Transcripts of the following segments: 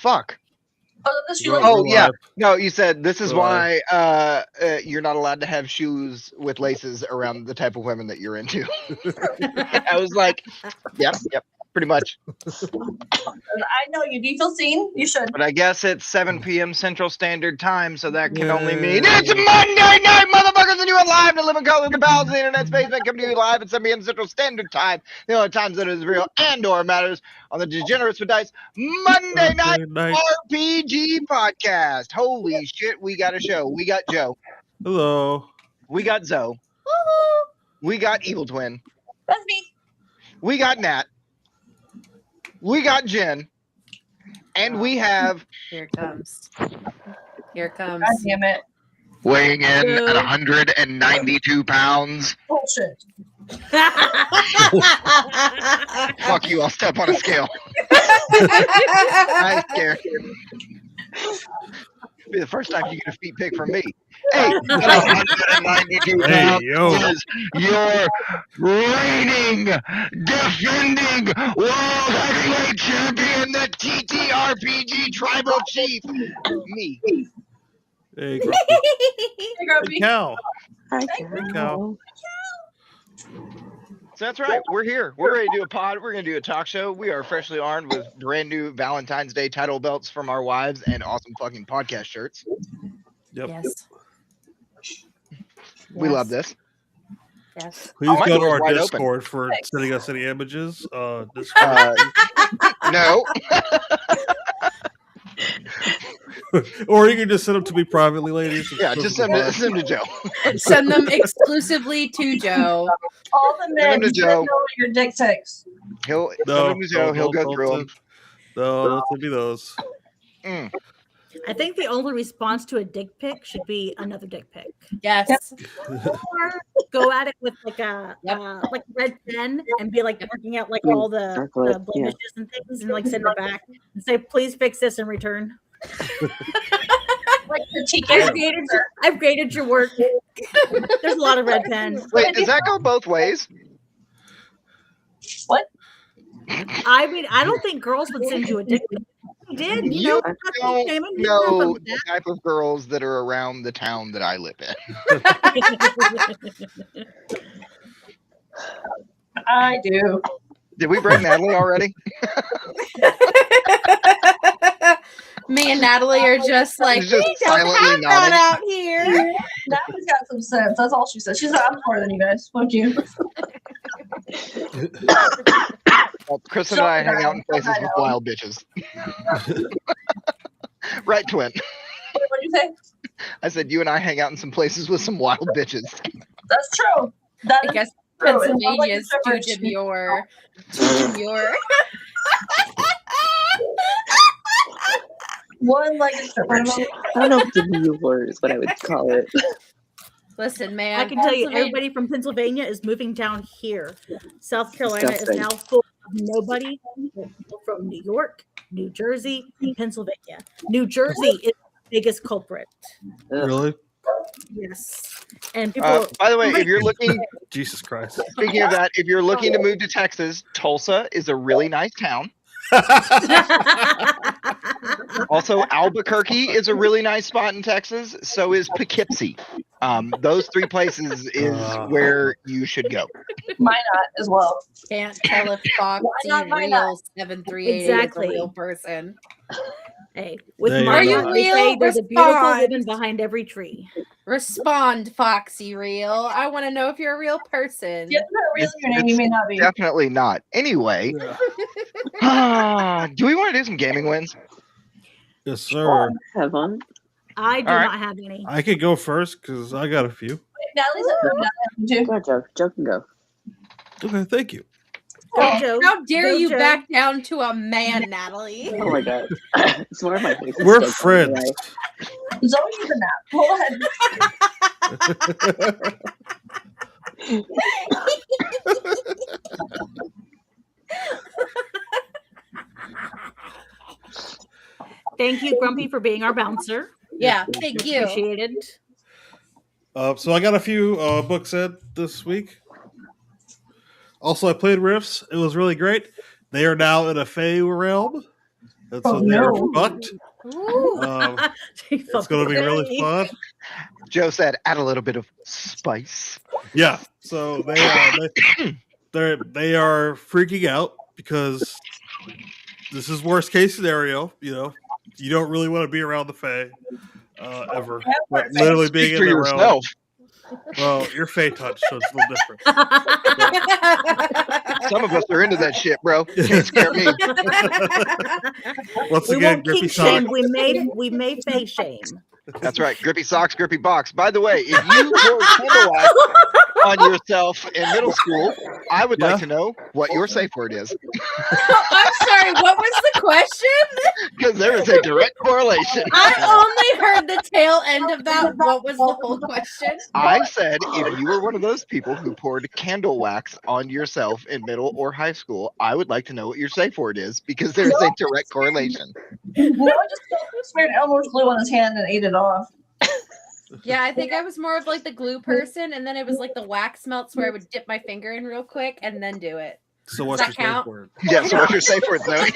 fuck? Oh, yeah. No, you said this is why you're not allowed to have shoes with laces around the type of women that you're into. I was like, yep, pretty much. I know you. Do you feel seen? You should. But I guess it's 7 p.m. Central Standard Time, so that can only mean it's Monday night, motherfuckers, and you are live to live in color, the pals of the internet space, coming to you live at 7 p.m. Central Standard Time. The only times that it is real and/or matters on the Degenerates With Dice Monday Night RPG podcast. Holy shit, we got a show. We got Joe. Hello. We got Zoe. Woohoo! We got Evil Twin. That's me. We got Nat. We got Jen. And we have... Here it comes. Here it comes. God damn it. Weighing in at 192 pounds. Bullshit. Fuck you, I'll step on a scale. I'm scared. It'll be the first time you get a feet pic from me. Hey, 192 pounds is your reigning, defending world heavyweight champion, the TTRPG Tribal Chief. Me. Hey, Hey, Grumpy. Cal. Hi, Cal. So that's right. We're here. We're ready to do a pod. We're going to do a talk show. We are freshly armed with brand new Valentine's Day title belts from our wives and awesome fucking podcast shirts. Yep. Yes. We love this. Yes. Please my go to door's our wide Discord for sending us any images. No. Or you can just send them to me privately, ladies. Yeah, just send them to Joe. Send them exclusively to Joe. All the men Send them to Joe. know your dick pics. He'll send them to Joe. He'll go through them. No, don't send me those. I think the only response to a dick pic should be another dick pic. Yes. Or go at it with like a like red pen and be like marking out like all the blemishes and things and like send it back and say, please fix this in return. Like the I've graded your work. There's a lot of red pens. Wait, does that go both ways? What? I mean, I don't think girls would send you a dick pic. You did. You don't know the type of girls that are around the town that I live in. I do. Did we bring Natalie already? Me and Natalie are just like, She's just we don't silently have nodding. that out here. Natalie's got some sense. That's all she said. She's like, I'm smarter than you guys. Fuck you. Well, Chris and I hang out in places with wild bitches. Right, Twin? What'd you say? I said you and I hang out in some places with some wild bitches. That's true. That I guess true. Pennsylvania is Like too demure. Too demure. One-legged stripper. I don't know if demure is what I would call it. Listen, man. I can tell you, everybody from Pennsylvania is moving down here. South Carolina is now full of nobody. People from New York, New Jersey, Pennsylvania. New Jersey is the biggest culprit. Really? Yes. And people. By the way, if you're looking, Jesus Christ. Speaking of that, if you're looking to move to Texas, Tulsa is a really nice town. Also, Albuquerque is a really nice spot in Texas. So is Poughkeepsie. Those three places is where you should go. Minot as well. Can't tell if Foxy not real 738 Exactly. is a real person. Hey, with There you Mario, go. they Real? say there's a beautiful Respond. woman behind every tree. Respond, Foxy Real. I want to know if you're a real person. If you're not really your name, you may not be. Definitely not. Anyway, do we want to do some gaming wins? Yes, sir. Have one. I do All right. not have any. I could go first because I got a few. Natalie's at home. Natalie, Go, Joe. Joe can go. Okay, thank you. Go, Joe. How dare Go, you Joe. back down to a man, Natalie? Oh my god. It's more of my face. We're friends. Zoe needs a nap. Go ahead. Thank you, Grumpy, for being our bouncer. Yeah, thank you. Appreciated. So I got a few books in this week. Also, I played Rifts. It was really great. They are now in a Fey realm. And Oh, so they're no. fucked. Ooh. It's going to be really fun. Joe said, add a little bit of spice. Yeah. So they are freaking out because this is worst case scenario. You know, you don't really want to be around the Fae ever, but literally being Speak in for the realm. yourself. Well, you're Fae touch, so it's a little different. Some of us are into that shit, bro. Can't scare me. Once We again, won't Grippy kink Sock. shame. We may face shame. That's right. Grippy socks, grippy box. By the way, if you poured candle wax on yourself in middle school, I would like to know what your safe word is. I'm sorry, what was the question? Because there is a direct correlation. I only heard the tail end of that. What was the whole question? I said if you were one of those people who poured candle wax on yourself in middle or high school, I would like to know what your safe word is because there's a direct correlation. No, I just smeared Elmore's glue on his hand and ate it off. Yeah, I think I was more of like the glue person, and then it was like the wax melts where I would dip my finger in real quick and then do it. So what's Does your that safe count? word? Yeah, so what's your safe word, Zoe?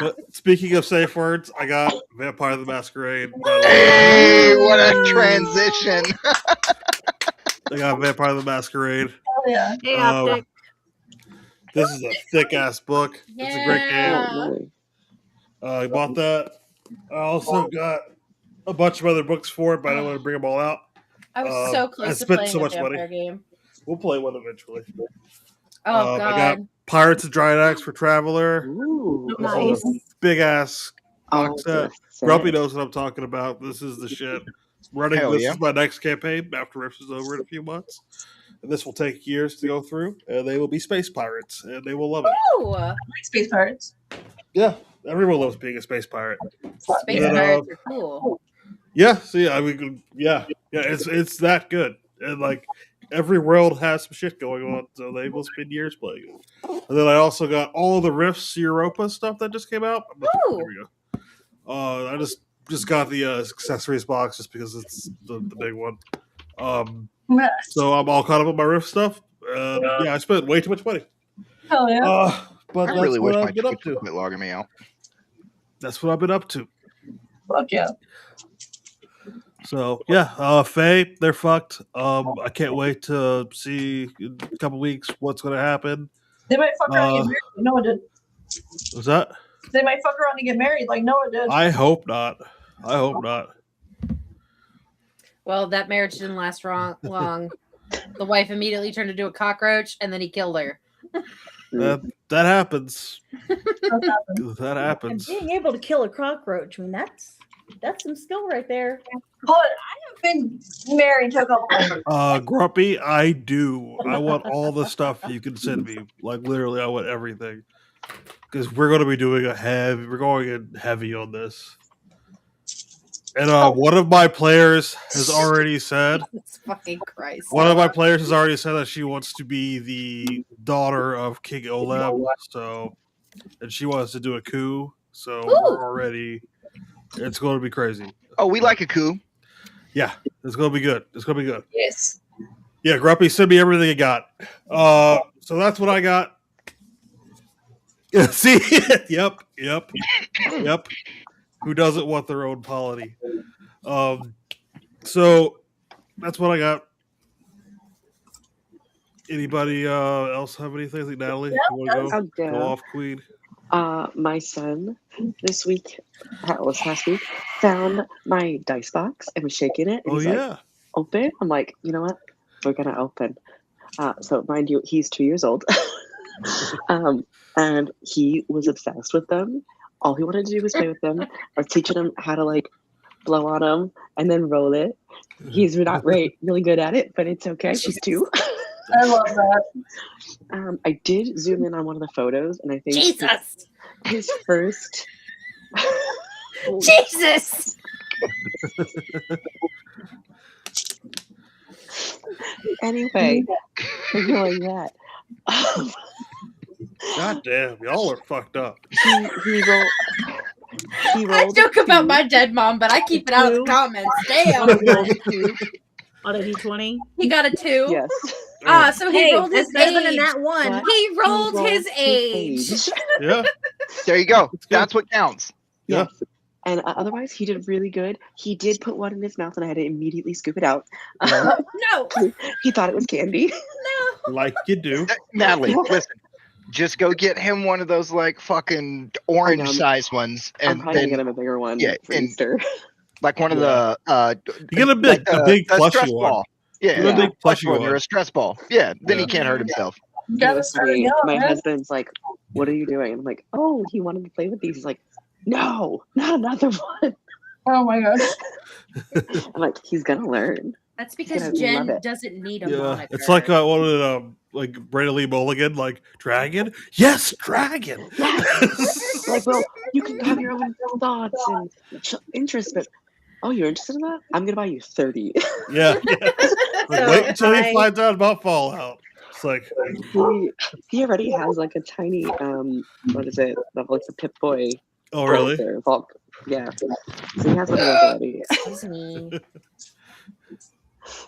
But speaking of safe words, I got Vampire the Masquerade. Hey, what a transition. I got Vampire the Masquerade. Oh, yeah. Hey, Optic. This is a thick ass book. It's a great game. Yeah. I bought that. I also got a bunch of other books for it, but I don't want to bring them all out. I was so close I to spent playing so a much vampire money. game. We'll play one eventually. Oh I got god. Pirates of Drydax for Traveler. Ooh. Nice. Big ass box set. that's sick. Grumpy knows what I'm talking about. This is the shit. Hell This yeah. is my next campaign after Rift is over in a few months. And this will take years to go through. And they will be space pirates. And they will love it. Ooh, I like Space Pirates. Yeah. Everyone loves being a space pirate. space Yeah. pirates are cool. Yeah. See, I mean, yeah. It's that good. And like every world has some shit going on. So they will spend years playing it. And then I also got all the Rifts Europa stuff that just came out. Ooh. There we go. I just got the accessories box just because it's the big one. So I'm all caught up on my Rift stuff. Yeah, I spent way too much money. Hell yeah. But I that's really wish what my I've been up Twitch to. would quit logging me out. That's what I've been up to. Fuck yeah. So yeah, Faye, they're fucked. I can't wait to see in a couple weeks what's going to happen. They might fuck around and get married like Noah did. Was that? They might fuck around and get married like Noah did. I hope not. I hope not. Well, that marriage didn't last long. The wife immediately turned into a cockroach, and then he killed her. That happens. That And happens. being able to kill a cockroach, I mean, that's some skill right there. But I have been married to a couple. Grumpy, I do. I want all the stuff you can send me. Like literally, I want everything. Because we're going to be doing we're going in heavy on this. And one of my players has already said. It's fucking Christ. One of my players has already said that she wants to be the daughter of King Oleb. So, and she wants to do a coup. So we're already. It's going to be crazy. Oh, we like a coup. Yeah, it's going to be good. It's going to be good. Yes. Yeah, Grumpy, send me everything you got. So that's what I got. See? Yep. Who doesn't want their own polity? So that's what I got. Anybody else have anything? I think Natalie, you want to I'll go go. off, Queen? My son this week, last week, found my dice box and was shaking it. And Oh he's yeah. like, open. I'm like, you know what? We're gonna open. So mind you, he's 2 years old. And he was obsessed with them. All he wanted to do was play with them. I was teaching him how to like blow on them and then roll it. He's not really good at it, but it's okay. He's 2. I love that. I did zoom in on one of the photos, and I think Jesus! his first. Jesus! Anyway, ignoring that. God damn, y'all are fucked up. He rolled. I joke about my dead mom, but I keep it out of the comments. Damn. On a D20. He got a 2. Yes. So he Hey, rolled his that's better than age. that one. What? He rolled his age. Yeah. There you go. That's what counts. Yeah. Yes. And otherwise, he did really good. He did put one in his mouth, and I had to immediately scoop it out. No, He thought it was candy. no. Like you do. Natalie, listen. Just go get him one of those like fucking orange size ones, I'm and probably then gonna get him a bigger one for and Easter. like one of the You get a big, like a big a plushy stress one. ball. Yeah, Get a big plush plushy one or one. a stress ball. Yeah, then he Yeah. can't hurt himself. You It gotta was start funny. young, My man. husband's like, "What are you doing?" I'm like, "Oh, he wanted to play with these." He's like, "No, not another one." Oh my gosh. I'm like, "He's gonna learn." That's because gonna love Jen it. doesn't need a Yeah, moniker. it's like what was it, like Brandon Lee Mulligan, like dragon. Yes, dragon. Yes. Like, well, you can have your own thoughts and interests, but oh, you're interested in that? I'm gonna buy you 30. Yeah. Like, wait until he finds out about Fallout. It's like He already has like a tiny what is it? Like the Pip Boy. oh really? character, Volk. Yeah. So he has one of those already. Excuse me.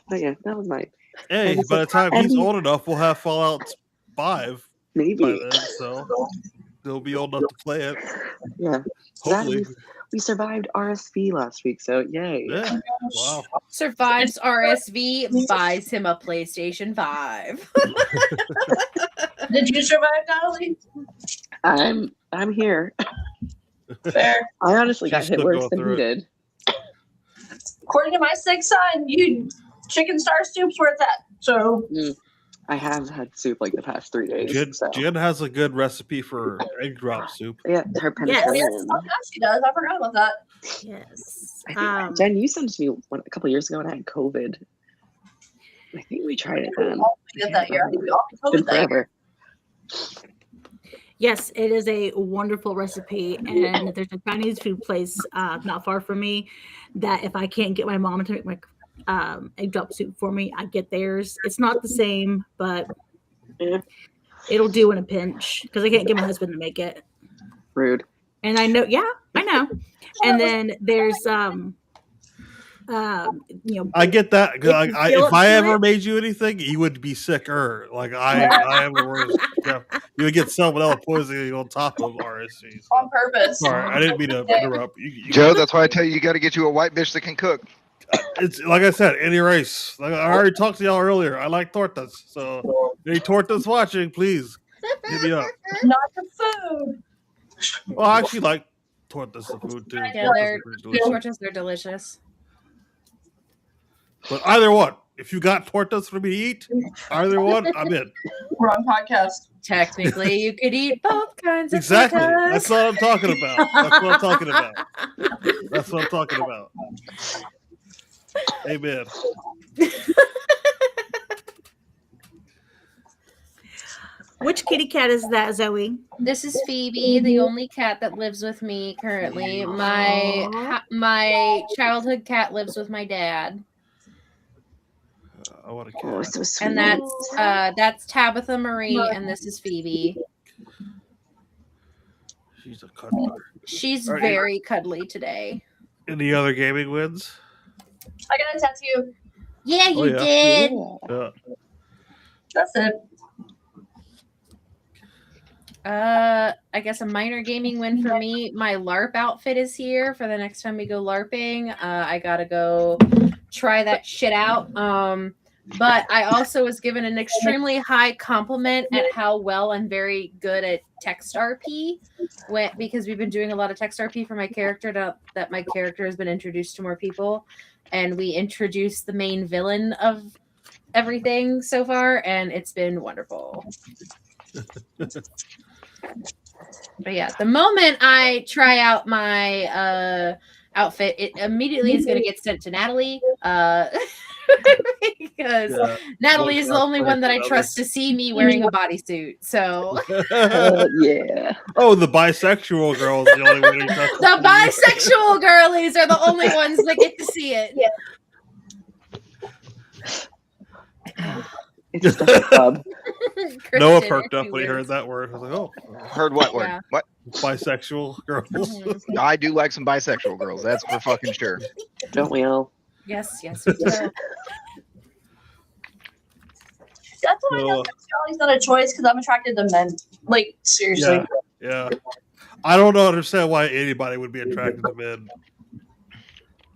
But yeah, that was mine. Hey, by the time he's old enough, we'll have Fallout 5 by Maybe. then, so he'll be old enough to play it. Yeah. Hopefully. We survived RSV last week, so yay. Yeah. Wow. Survives RSV, buys him a PlayStation 5. Did you survive, Natalie? I'm here. Fair. I honestly got She's hit still worse going than through he it. did. According to my sixth sign, you chicken star soup's where it's at. So I have had soup like the past 3 days. Jen has a good recipe for egg drop soup. Yeah, her Yes. penicillin. oh, yeah, she does. I forgot about that. Yes. I think, Jen, you sent it to me a couple years ago and I had COVID. I think we tried it then. We did that year. I think we all It's COVID been that year. forever. Yes, it is a wonderful recipe, and there's a Chinese food place not far from me that if I can't get my mom to make my egg drop soup for me, I get theirs. It's not the same, but Yeah. it'll do in a pinch because I can't get my husband to make it. Rude. And I know, yeah, I know. And then there's I get that. 'Cause If you feel if up I to ever it. made you anything, you would be sicker. Like I am the worst. Yeah. You would get salmonella poisoning on top of RSV. On purpose. Sorry, I didn't mean to interrupt. Joe, that's why I tell you, you got to get you a white bitch that can cook. It's like I said, any race. Like I already talked to y'all earlier. I like tortas. So any tortas watching, please hit me up. Not the food. Well, I actually like tortas the food too. Yeah, Tortas are pretty delicious. Tortas, they're delicious. But either one, if you got tortas for me to eat, either one, I'm in. Wrong podcast. Technically, you could eat both kinds of Exactly. tortas. That's what I'm talking about. That's what I'm talking about. That's what I'm talking about. Amen. which kitty cat is that, Zoe? This is Phoebe, the only cat that lives with me currently. My childhood cat lives with my dad, I want a Oh, cat. so sweet. and that's Tabitha Marie, and this is Phoebe. She's a cuddler. She's All right. very cuddly today. Any other gaming wins? I got a tattoo. Yeah, you Oh, yeah. did. Yeah. That's it. I guess a minor gaming win for me. My LARP outfit is here for the next time we go LARPing. I gotta go try that shit out. But I also was given an extremely high compliment at how well I'm very good at text RP, because we've been doing a lot of text RP for my character that my character has been introduced to more people, and we introduced the main villain of everything so far, and it's been wonderful. But yeah, the moment I try out my outfit, it immediately is going to get sent to Natalie, because Natalie is the only one that I trust to see me wearing a bodysuit. So Yeah. Oh, the bisexual girl is the only one who touches the bisexual girlies are the only ones that get to see it. It's just a club. Noah Kristen, perked if up you when he will. heard that word. I was like, oh, Heard what word? Yeah. What? bisexual girls. Mhm. I do like some bisexual girls. That's for fucking sure. Don't we all? Yes, we do. That's why I So, know sexuality is not a choice because I'm attracted to men. Like, seriously. yeah. I don't understand why anybody would be attracted to men.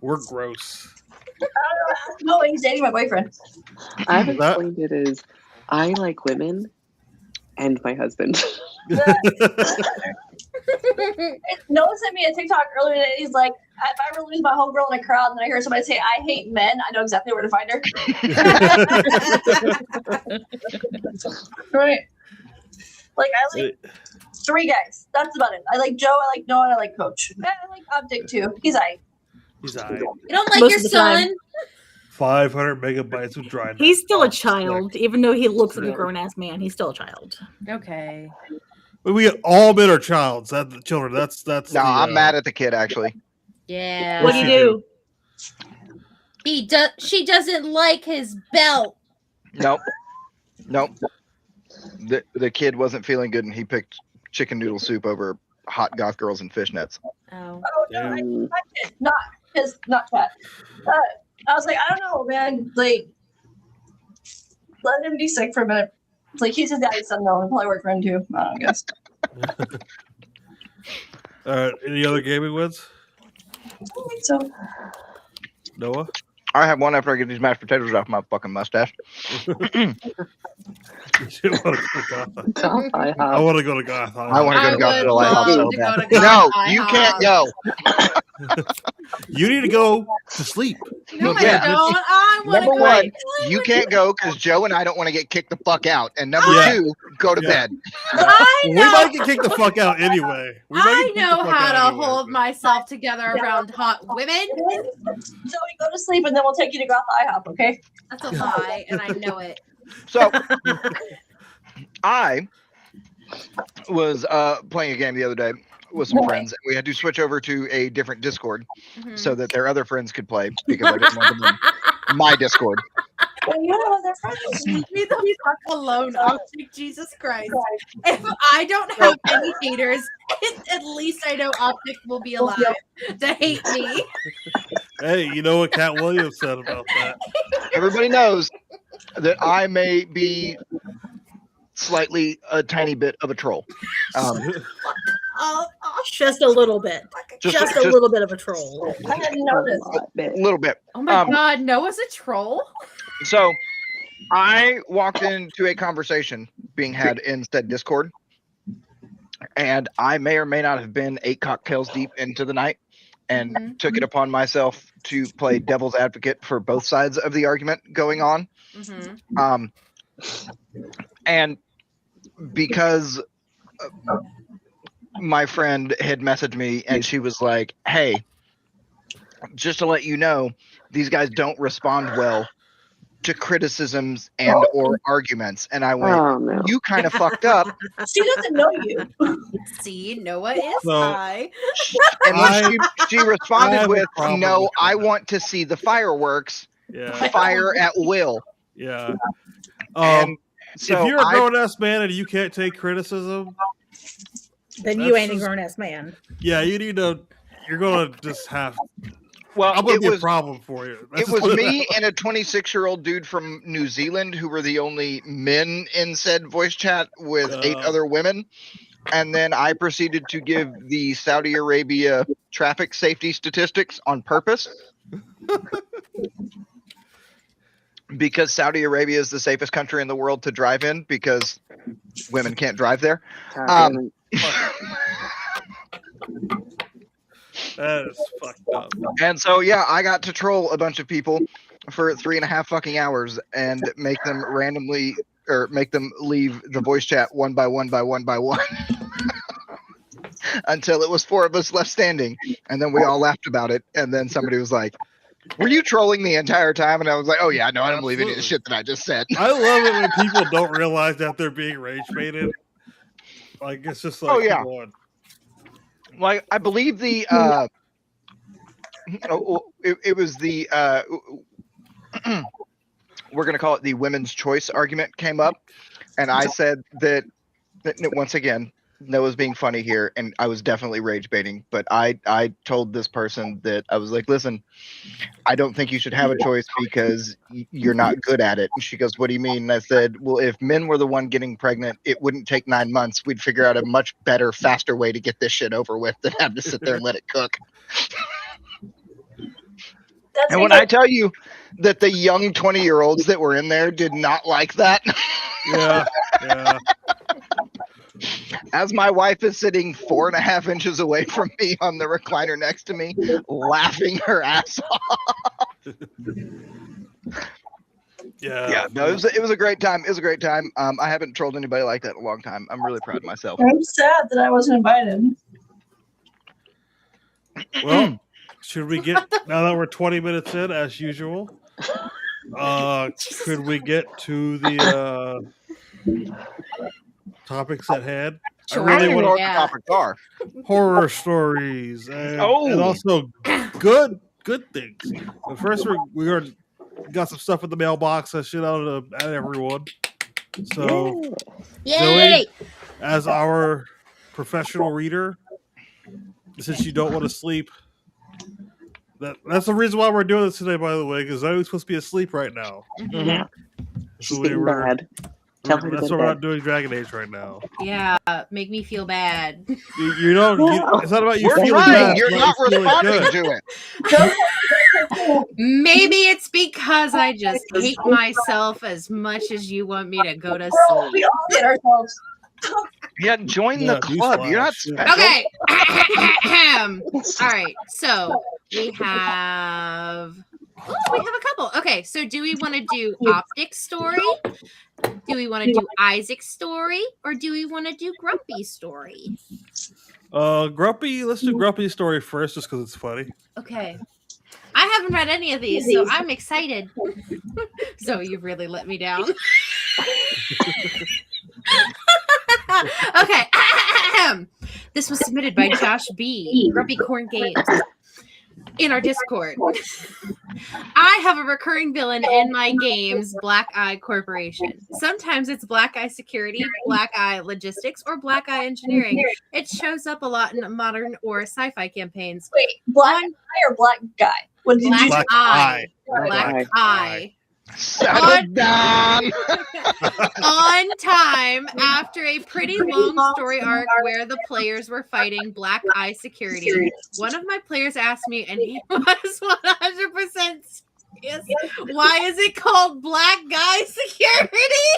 We're gross. I don't know. No, he's dating my boyfriend. I've That- explained it as I like women and my husband. Noah sent me a TikTok earlier today. He's like, if I ever lose my homegirl in a crowd and I hear somebody say, I hate men, I know exactly where to find her. Right. Like, I like 3 guys. That's about it. I like Joe, I like Noah, and I like Coach. I like Optic too. He's aight. He's aight. You don't like Most your of the time. son? 500 megabytes of dry. He's still a child, even though he looks like a grown ass man. He's still a child. Okay. We get all men are childs. That's children. That's. No, I'm mad at the kid actually. Yeah. What do you do? She doesn't like his belt. Nope. The kid wasn't feeling good, and he picked chicken noodle soup over hot goth girls and fishnets. Oh. Oh, no, Yeah. not chat. I was like, I don't know, man. Like, let him be sick for a minute. It's like, he's his daddy's son, though. He'll probably work for him, too. I don't know, I guess. All right. Any other gaming wins? So, Noah? I have one after I get these mashed potatoes off my fucking mustache. You wanna go to Goth? Top I I have. want to go to Goth. I want to go to I Goth would to IHOP love so to bad. go to Goth No, to you IHOP. can't go. You need to go to sleep. No, Yeah. I don't. I want to Number go. one, you can't go because Joe and I don't want to get kicked the fuck out. And number Yeah. 2, go to Yeah. bed. I We know. might get kicked the fuck out anyway. We might I get kicked the know fuck how out to anyway, hold but- myself together around hot women. Joey, go to sleep, and then we'll take you to Goth IHOP, okay? That's a lie, and I know it. So I was playing a game the other day with some friends. We had to switch over to a different Discord Mhm. so that their other friends could play because I didn't want them in my Discord. Well, you have other friends. Leave me the fuck alone, Optic. Jesus Christ. If I don't have any haters, at least I know Optic will be alive to hate me. Hey, you know what Cat Williams said about that? Everybody knows that I may be slightly a tiny bit of a troll. Just a little bit. Just a little bit of a troll. I didn't notice. A little bit. Oh my god, Noah's a troll? So I walked into a conversation being had in said Discord, and I may or may not have been 8 cocktails deep into the night and Mhm. took it upon myself to play devil's advocate for both sides of the argument going on. Mm-hmm. And because my friend had messaged me and she was like, hey, just to let you know, these guys don't respond well to criticisms and or arguments. And I went, Oh no. you kind of fucked up. She doesn't know you. See, Noah is So- high. And when she I responded have a with, problem no, with I that. want to see the fireworks, Yeah, fire at will. yeah. And so if you're a I- grown ass man and you can't take criticism, Then you That's ain't a just- grown ass man. yeah, you need to. You're gonna just have. well, I'm gonna it be a was problem for you. it That's was what- me and a 26-year-old dude from New Zealand who were the only men in said voice chat with 8 other women. And then I proceeded to give the Saudi Arabia traffic safety statistics on purpose. Because Saudi Arabia is the safest country in the world to drive in because women can't drive there. God That is fucked up. And so, yeah, I got to troll a bunch of people for 3.5 fucking hours and make them randomly or make them leave the voice chat one by one until it was 4 of us left standing. And then we all laughed about it. And then somebody was like, were you trolling the entire time? And I was like, oh, yeah, no, I don't believe any of the shit that I just said. I love it when people don't realize that they're being rage baited. Like it's just like, Oh, yeah. come on. Like, I believe the it was the we're gonna call it the women's choice argument came up, and I said that once again, Noah's being funny here, and I was definitely rage baiting, but I told this person that I was like, listen, I don't think you should have a choice because you're not good at it. And she goes, what do you mean? And I said, well, if men were the one getting pregnant, it wouldn't take 9 months. We'd figure out a much better, faster way to get this shit over with than have to sit there and let it cook. That's And when I tell you that the young 20-year-olds that were in there did not like that, Yeah. as my wife is sitting 4.5 inches away from me on the recliner next to me, laughing her ass off. Yeah. No, it was a great time. It was a great time. I haven't trolled anybody like that in a long time. I'm really proud of myself. I'm sad that I wasn't invited. Well, should we get, now that we're 20 minutes in, as usual, could we get to the topics at hand? I really Sure, know what the yeah. topics are. Horror stories and Oh. also good things. But first, we got some stuff in the mailbox that shit out at everyone. So, Yay! Zoe, as our professional reader, since you don't want to sleep, that's the reason why we're doing this today, by the way, because Zoe's supposed to be asleep right now. Yeah. She's So getting bad. Tell her to that's go to why we're bed. not doing Dragon Age right now. Yeah, make me feel bad. You know, it's not about you We're feeling trying. bad. You're it's not about you feeling responding good. to it. Maybe it's because I just hate myself as much as you want me to go to Bro, we sleep. all hate ourselves. Yeah, join the Yeah, club. You're not newsflash. special. Okay. All right. So we have a couple. Okay. So do we want to do Optic's story? Do we want to do Isaac's story? Or do we want to do Grumpy's story? Grumpy. Let's do Grumpy's story first, just because it's funny. Okay. I haven't read any of these, so I'm excited. So you've really let me down. Okay. This was submitted by Josh B. Grumpy Corn Games in our Discord. I have a recurring villain in my games, Black Eye Corporation. Sometimes it's Black Eye Security, Black Eye Logistics, or Black Eye Engineering. It shows up a lot in modern or sci-fi campaigns. Wait, black guy or black guy? What did you Black do? Black Eye. Eye. Black Eye. Settle down. On time, after a pretty long story arc where the players were fighting Black Eye Security, one of my players asked me, and he was 100% serious, why is it called Black Guy Security?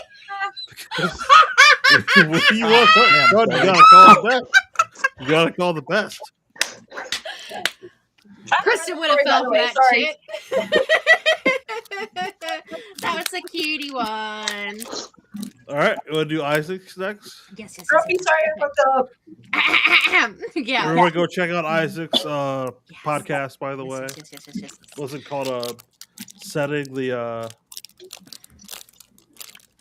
What do you want? You gotta call the best. You gotta call the best. Kristen would have fell for that shit. That was a cutie one. All right, you want to do Isaac's next? Yes. Grumpy, sorry I fucked up. Yeah. Everyone go check out Isaac's podcast, by the way. Yes. What's it called? Setting the...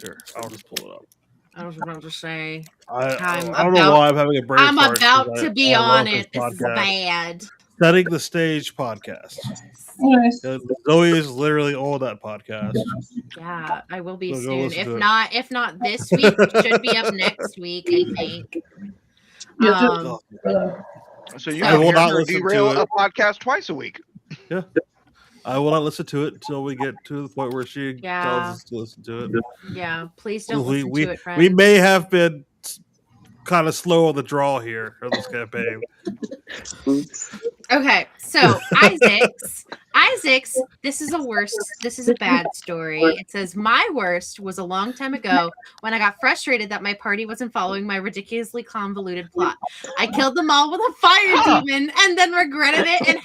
Here, I'll just pull it up. I was about to say. I don't know why I'm having a brain I'm fart, about 'cause to be I love on it. This is podcast. bad. Setting the Stage podcast. Nice. Zoe is literally on that podcast. Yeah, I will be So go soon. listen to it. If not this week, it should be up next week, I think. So you I can will hear not her listen to derail it. a podcast twice a week. I will not listen to it until we get to the point where she Yeah. tells us to listen to it. Yeah, please don't we, listen we, to it, friends. we may have been kind of slow on the draw here on this campaign. Oops. Okay, so Isaac's, this is a bad story. It says, my worst was a long time ago when I got frustrated that my party wasn't following my ridiculously convoluted plot. I killed them all with a fire demon and then regretted it and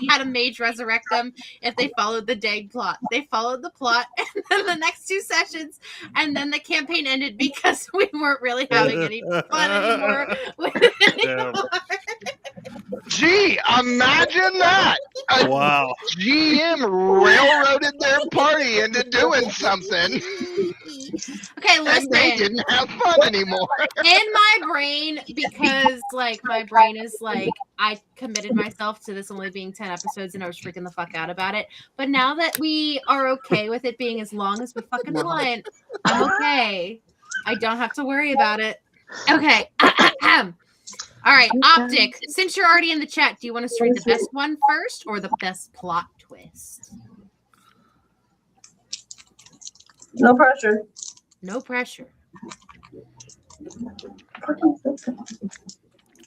had a mage resurrect them if they followed the dang plot. They followed the plot and then the next 2 sessions and then the campaign ended because we weren't really having any fun anymore with it Damn. anymore. Gee, imagine that. A Wow. GM railroaded their party into doing something, Okay, and they listen. didn't have fun anymore. In my brain, because my brain is I committed myself to this only being 10 episodes and I was freaking the fuck out about it. But now that we are okay with it being as long as we fucking want, I'm okay. I don't have to worry about it. Okay. All right, Optic. Since you're already in the chat, do you want us to read the best one first or the best plot twist? No pressure. No pressure.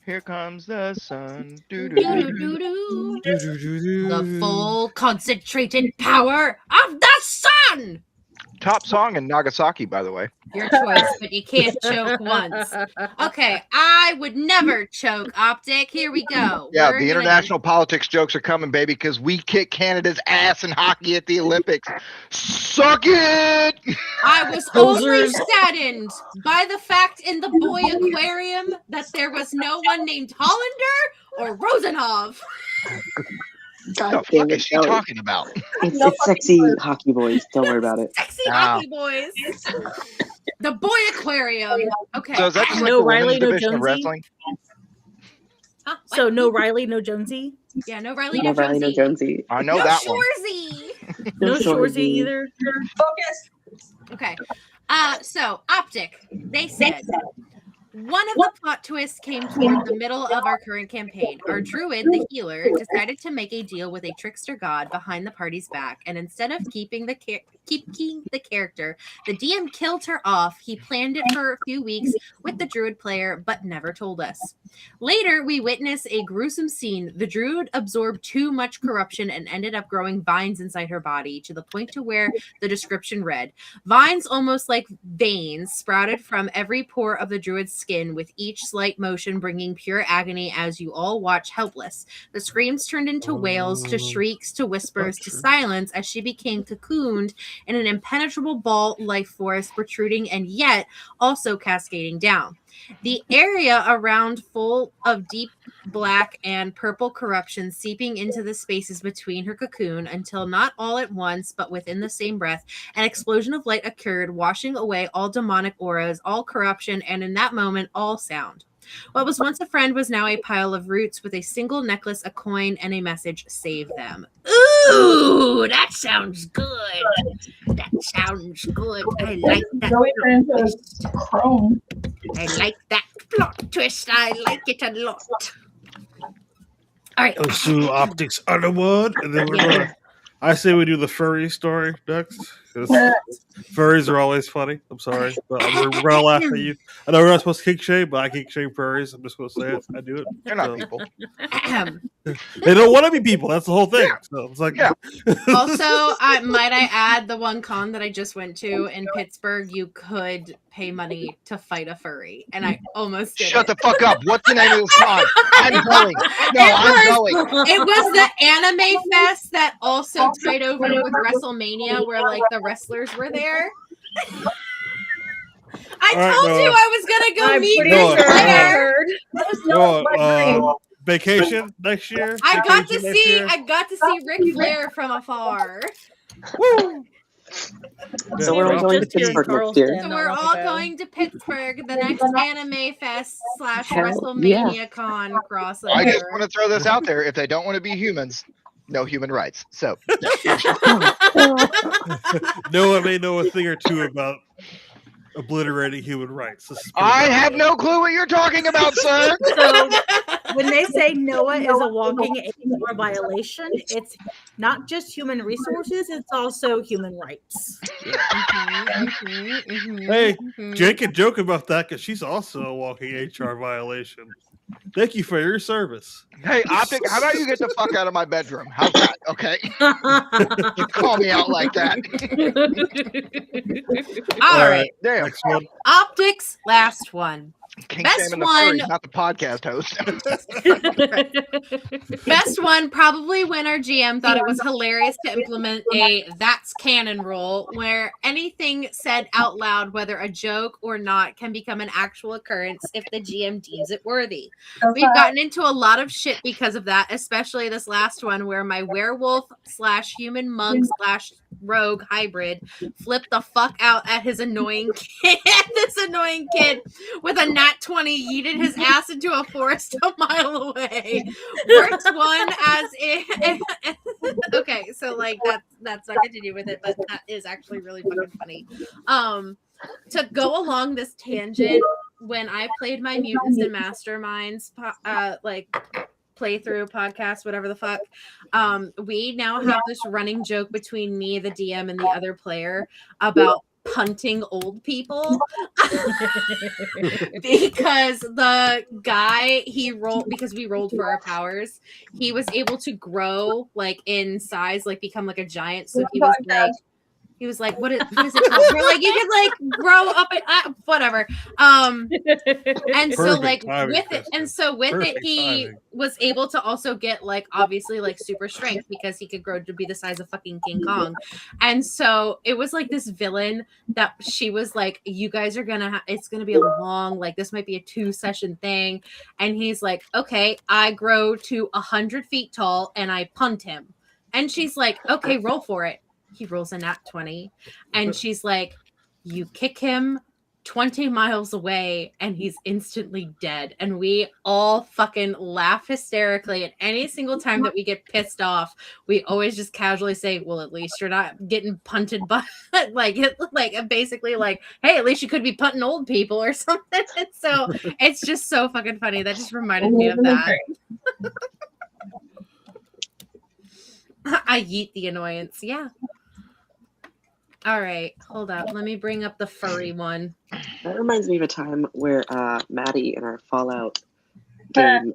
Here comes the sun. Doo-doo-doo-doo. Do-do-do-do. The full concentrated power of the sun. Top song in Nagasaki, by the way. Your choice, but you can't choke once. Okay, I would never choke, Optic. Here we go. Yeah, We're the gonna- international politics jokes are coming, baby, because we kicked Canada's ass in hockey at the Olympics. Suck it! I was only saddened by the fact in the boy aquarium that there was no one named Hollander or Rosenhoff. God What the damn fuck it, is she Kelly. talking about? It's sexy hockey boys. Don't worry about it. Sexy Wow. hockey boys. The boy aquarium. Okay. So is that just like No the women's Riley, no division of Jonesy? wrestling? Huh? What? So no Riley, no Jonesy. Yeah, no Riley, No no Riley, no Jonesy. Jonesy. I know No that one. Shorzy. No Shorzy. Shorzy either. Focus. Okay. So Optic, they said one of the plot twists came toward the middle of our current campaign. Our druid, the healer, decided to make a deal with a trickster god behind the party's back, and instead of keeping the character, the DM killed her off. He planned it for a few weeks with the druid player, but never told us. Later, we witness a gruesome scene. The druid absorbed too much corruption and ended up growing vines inside her body to the point to where the description read, vines almost like veins sprouted from every pore of the druid's skin, with each slight motion bringing pure agony as you all watch helpless. The screams turned into wails, to shrieks, to whispers, to silence as she became cocooned in an impenetrable ball life force protruding and yet also cascading down. The area around full of deep black and purple corruption seeping into the spaces between her cocoon until not all at once, but within the same breath, an explosion of light occurred, washing away all demonic auras, all corruption, and in that moment, all sound. What was once a friend was now a pile of roots with a single necklace, a coin, and a message, save them. Ooh, that sounds good. That sounds good. I like that Go into plot twist. Chrome. I like that plot twist. I like it a lot. All right. Let's do Optics Underwood, and then we're gonna. I say we do the furry story next. 'Cause furries are always funny. I'm sorry, but we're gonna laugh at you. I know we're not supposed to kink shame, but I kink shame furries. I'm just gonna say it. I do it. They're not So, people. they don't want to be people. That's the whole thing. So it's like, Yeah. Also, might I add the one con that I just went to in Pittsburgh, you could pay money to fight a furry, and I almost did Shut it. the fuck up. What's the name of this con? I'm going. No, I'm going. It was the anime fest that also tied over with WrestleMania, where like the wrestlers were there. I All right, told Noah. you I was gonna go I'm meet pretty Ric Noah, sure I Flair. heard. That was not my brain. vacation next year. I got to Vacation next see year? Ric Flair from afar. Woo! So we're all going to Just here in Pittsburgh next year. Charleston. So not we're long all ago. going to Pittsburgh, the next Anime Fest / Hell WrestleMania Con crossover. I just want to throw this out there. If they don't want to be humans, no human rights. So Noah may know a thing or two about obliterating human rights. This is pretty I bad. have no clue what you're talking about, sir. So when they say Noah is a walking HR violation, it's not just human resources, it's also human rights. Hey, Jake can joke about that because she's also a walking HR violation. Thank you for your service. Hey, Optic, how about you get the fuck out of my bedroom? How's that? Okay. You call me out like that. All right, Damn. Next one. Optics, last one. King Best shaming the one. furries, not the podcast host. Best one, probably when our GM thought it was hilarious to implement a that's canon rule where anything said out loud, whether a joke or not, can become an actual occurrence if the GM deems it worthy. We've gotten into a lot of shit because of that, especially this last one where my werewolf / human monk / rogue hybrid flipped the fuck out at his annoying kid. This annoying kid with a nat 20 yeeted his ass into a forest a mile away. Worst one as it. Okay, so like that's not to do with it, but that is actually really fucking funny. To go along this tangent, when I played my Mutants and Masterminds like playthrough podcast, whatever the fuck, we now have this running joke between me, the DM, and the other player about punting old people because the guy he rolled, because we rolled for our powers, he was able to grow like in size, like become like a giant. So he was like, what is it called? We're like, you could like grow up and whatever. And so like with it, he was able to also get like obviously like super strength because he could grow to be the size of fucking King Kong. And so it was like this villain that she was like, you guys are gonna it's gonna be a long, like this might be a 2-session thing. And he's like, okay, I grow to 100 feet tall and I punt him. And she's like, okay, roll for it. He rolls a nat 20 and she's like, you kick him 20 miles away and he's instantly dead. And we all fucking laugh hysterically. And any single time that we get pissed off, we always just casually say, well, at least you're not getting punted by like basically like, hey, at least you could be punting old people or something. So it's just so fucking funny. That just reminded me of that. I yeet the annoyance. Yeah. All right, hold up. Let me bring up the furry one. That reminds me of a time where Maddie in our Fallout game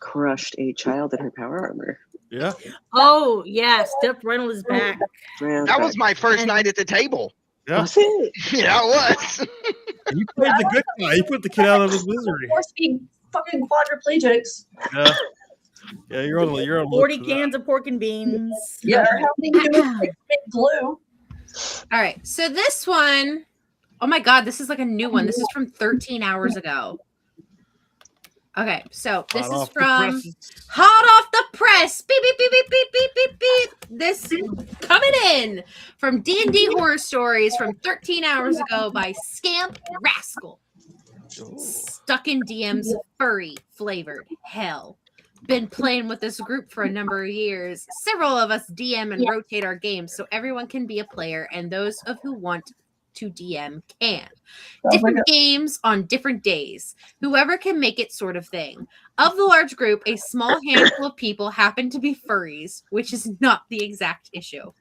crushed a child in her power armor. Yeah. Oh, yeah. Step Reynolds is back. That was my first night at the table. Yeah. Was it? Yeah, it was. You played the good guy. You put the kid out of his misery. Force feed fucking quadriplegics. Yeah. Yeah, you're on 40 cans of pork and beans. Yeah, helping you make glue. All right, so this one, oh my god, this is like a new one. This is from 13 hours ago. Okay, so this is from hot off the press. Beep, beep, beep, beep, beep, beep, beep, beep. This coming in from D&D Horror Stories from 13 hours ago by Scamp Rascal. Stuck in DM's furry flavored hell. Been playing with this group for a number of years. Several of us DM and rotate our games so everyone can be a player, and those of who want to DM can. Different games on different days. Whoever can make it, sort of thing. Of the large group, a small handful of people happen to be furries, which is not the exact issue.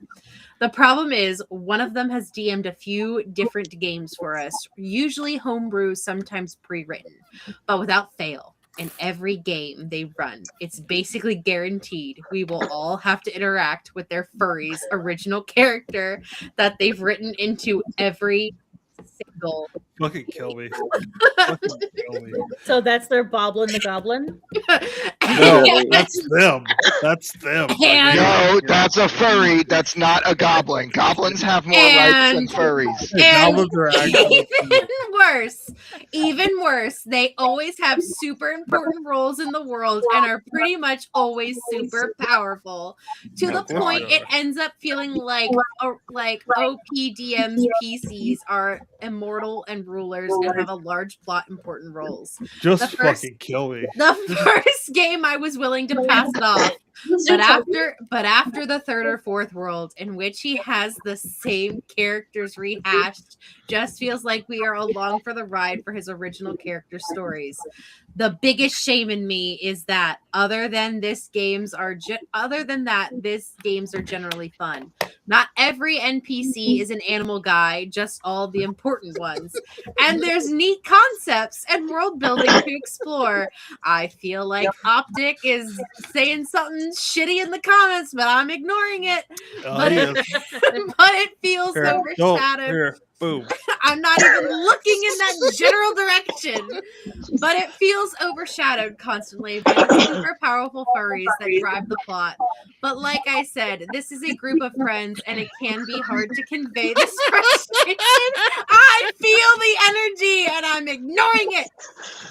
The problem is one of them has DM'd a few different games for us, usually homebrew, sometimes pre-written, but without fail. In every game they run, it's basically guaranteed we will all have to interact with their furry's original character that they've written into every single. Fucking kill me. Fucking kill me. So that's their Boblin the Goblin? No, that's them. That's them. No, that's a furry. That's not a goblin. Goblins have more rights than furries. Goblins are actually even worse, they always have super important roles in the world and are pretty much always super powerful to the point it ends up feeling like OPDM's PCs are immortal and rulers and have a large plot important roles. Just fucking kill me. The first game I was willing to pass it off. But after the third or fourth world, in which he has the same characters rehashed, just feels like we are along for the ride for his original character stories. The biggest shame in me is that other than this games are generally fun. Not every NPC is an animal guy, just all the important ones. And there's neat concepts and world building to explore. I feel like Optic is saying something shitty in the comments, but I'm ignoring it. But it feels overshadowed. Boom. I'm not even looking in that general direction, but it feels overshadowed constantly by the super powerful furries that drive the plot. But like I said, this is a group of friends, and it can be hard to convey this frustration. I feel the energy, and I'm ignoring it.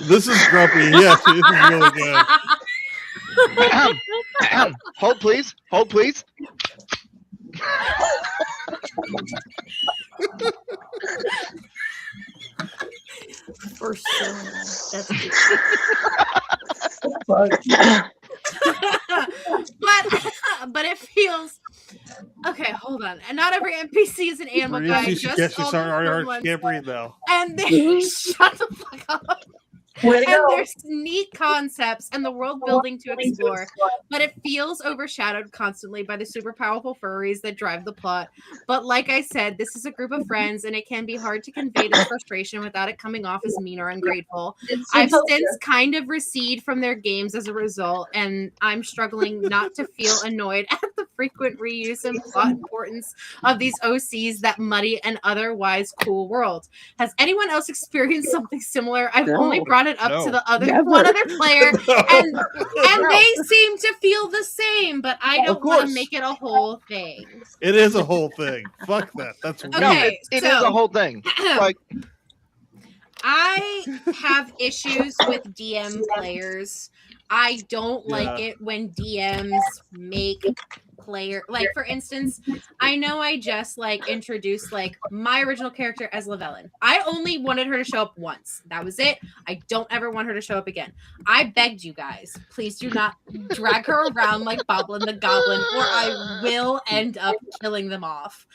This is grumpy. Yes, this is really good. Hold, please. Hold, please. For sure. That's cute. but it feels okay. Hold on, and not every NPC is an animal guy. Can't breathe now. And they shut the fuck up. Way to And go. there's neat concepts and the world building to explore, but it feels overshadowed constantly by the super powerful furries that drive the plot. But like I said, this is a group of friends, and it can be hard to convey this frustration without it coming off as mean or ungrateful. It's I've utopia. since kind of recede from their games as a result, and I'm struggling not to feel annoyed at the frequent reuse and plot importance of these OCs that muddy an otherwise cool world. Has anyone else experienced something similar? I've only No. brought it up No. to the other Never. one other player, and No. they seem to feel the same, but I don't want to course. make it a whole thing. It is a whole thing. Fuck that. That's weird. No, Okay, it is so- a whole thing. Like, I have issues with DM players. I don't like Yeah. it when DMs make player, like, for instance, I know I just like introduced like my original character as Lavellin. I only wanted her to show up once. That was it. I don't ever want her to show up again. I begged you guys, please do not drag her around like Boblin the Goblin, or I will end up killing them off.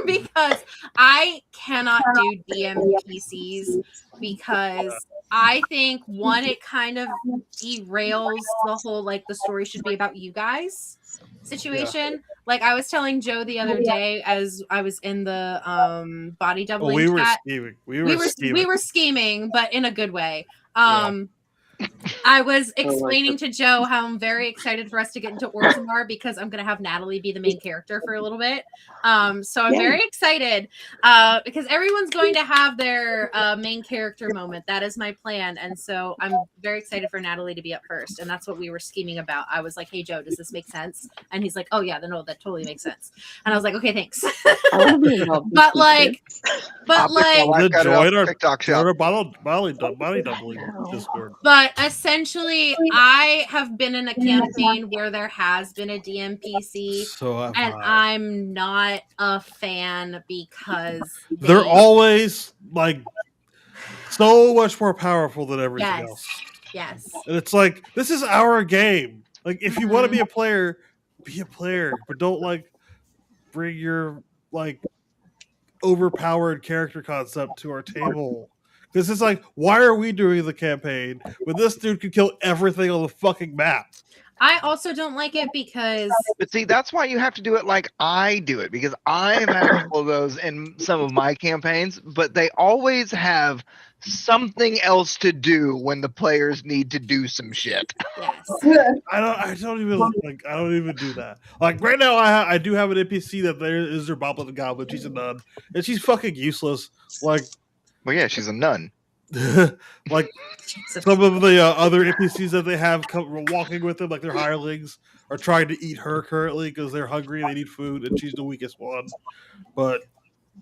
Because I cannot do DM PCs because I think one, it kind of derails the whole like the story should be about you guys situation. Like I was telling Joe the other day as I was in the body Oh, doubling we were chat. scheming. We were scheming, but in a good way. I was explaining to Joe how I'm very excited for us to get into Orzammar because I'm going to have Natalie be the main character for a little bit. So I'm very excited because everyone's going to have their main character moment. That is my plan. And so I'm very excited for Natalie to be up first. And that's what we were scheming about. I was like, hey, Joe, does this make sense? And he's like, oh, yeah, no, that totally makes sense. And I was like, okay, thanks. But like, I've got it off join our TikTok shop. body doubling Discord. But essentially, I have been in a campaign where there has been a DMPC, So have and I. I'm not a fan because They're always like so much more powerful than everything Yes. else. yes. And it's like, this is our game. Like, if you want to be a player, but don't like bring your like overpowered character concept to our table. This is like, why are we doing the campaign when this dude can kill everything on the fucking map? I also don't like it because But see, that's why you have to do it like I do it, because I've had a couple of those in some of my campaigns, but they always have something else to do when the players need to do some shit. yes. I don't even do that. Like right now, I do have an NPC that there is her Boblin the Goblin. She's a nun, and she's fucking useless. Like, Well, yeah, she's a nun. like some of the other NPCs that they have walking with them, like their hirelings, are trying to eat her currently because they're hungry and they need food, and she's the weakest one. But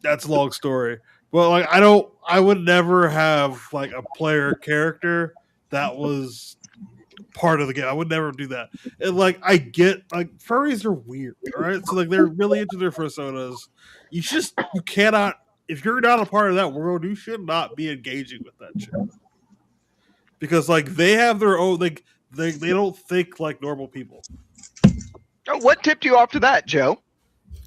that's a long story. But like, I would never have like a player character that was part of the game. I would never do that. And like, I get like furries are weird, all right? So like, they're really into their personas. You cannot. If you're not a part of that world, you should not be engaging with that shit. Because like they have their own, like they don't think like normal people. Oh, what tipped you off to that, Joe?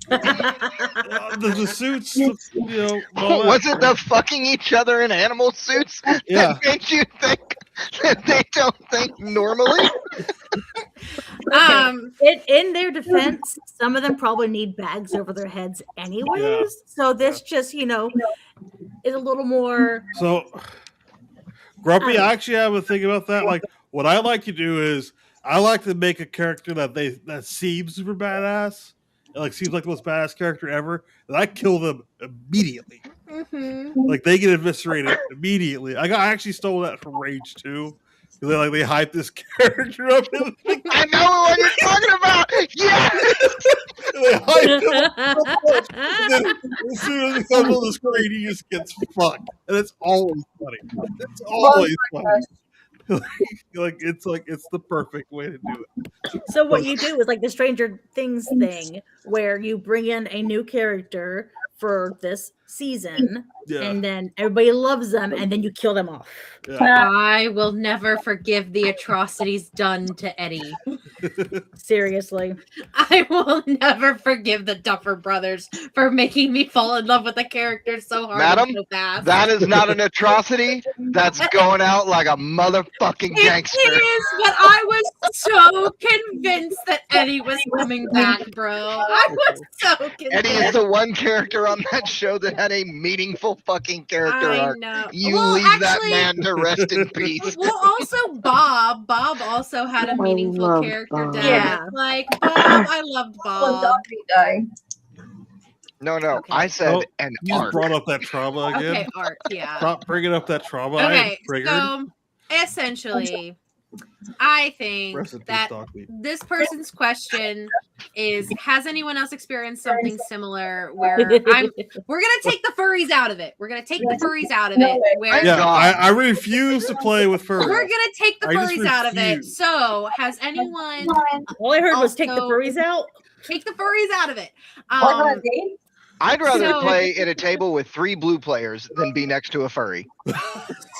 The suits, you know. all that, Was it right? the fucking each other in animal suits Yeah. that made you think that they don't think normally? In their defense, some of them probably need bags over their heads anyways. Yeah. So this just, is a little more. So, Grumpy, I actually have a thing about that. Like, what I like to do is I like to make a character that seems super badass, and like seems like the most badass character ever, and I kill them immediately. Like they get eviscerated immediately. I actually stole that from Rage 2. Because they hype this character up. I know what you're talking about. Yes. They hype him up. And then as soon as he comes on the screen, he just gets fucked, and it's always funny. It's always funny. It's the perfect way to do it. So what you do is like the Stranger Things thing, where you bring in a new character for this season, Yeah. and then everybody loves them, and then you kill them off. Yeah. I will never forgive the atrocities done to Eddie. Seriously. I will never forgive the Duffer Brothers for making me fall in love with a character so hard Madam, and so fast. that is not an atrocity. That's going out like a motherfucking gangster. It is, but I was so convinced that Eddie was coming back, bro. I was so convinced. Eddie is the one character on that show that had a meaningful fucking character I arc. know. You Well, leave that actually- man to rest in peace. Well, also Bob. Bob also had a I meaningful love character Bob. death. Yeah. Like Bob, I loved Well, Bob. Dogmeat died. No, Okay. I said Oh, an You just arc. brought up that trauma again. Okay, Art, yeah. Stop bringing up that trauma. I am Okay, triggered. so essentially, I think Rest in peace, that Dogmeat. this person's question is: has anyone else experienced something similar? Where we're gonna take the furries out of it. We're gonna take the furries out of it. Where Yeah, God. I refuse to play with furries. we're gonna take the I just furries out of it. refuse. So, has anyone All I heard was take the Also- furries out. take the furries out of it? Like on a date? I'd rather So- play at a table with 3 blue players than be next to a furry. So,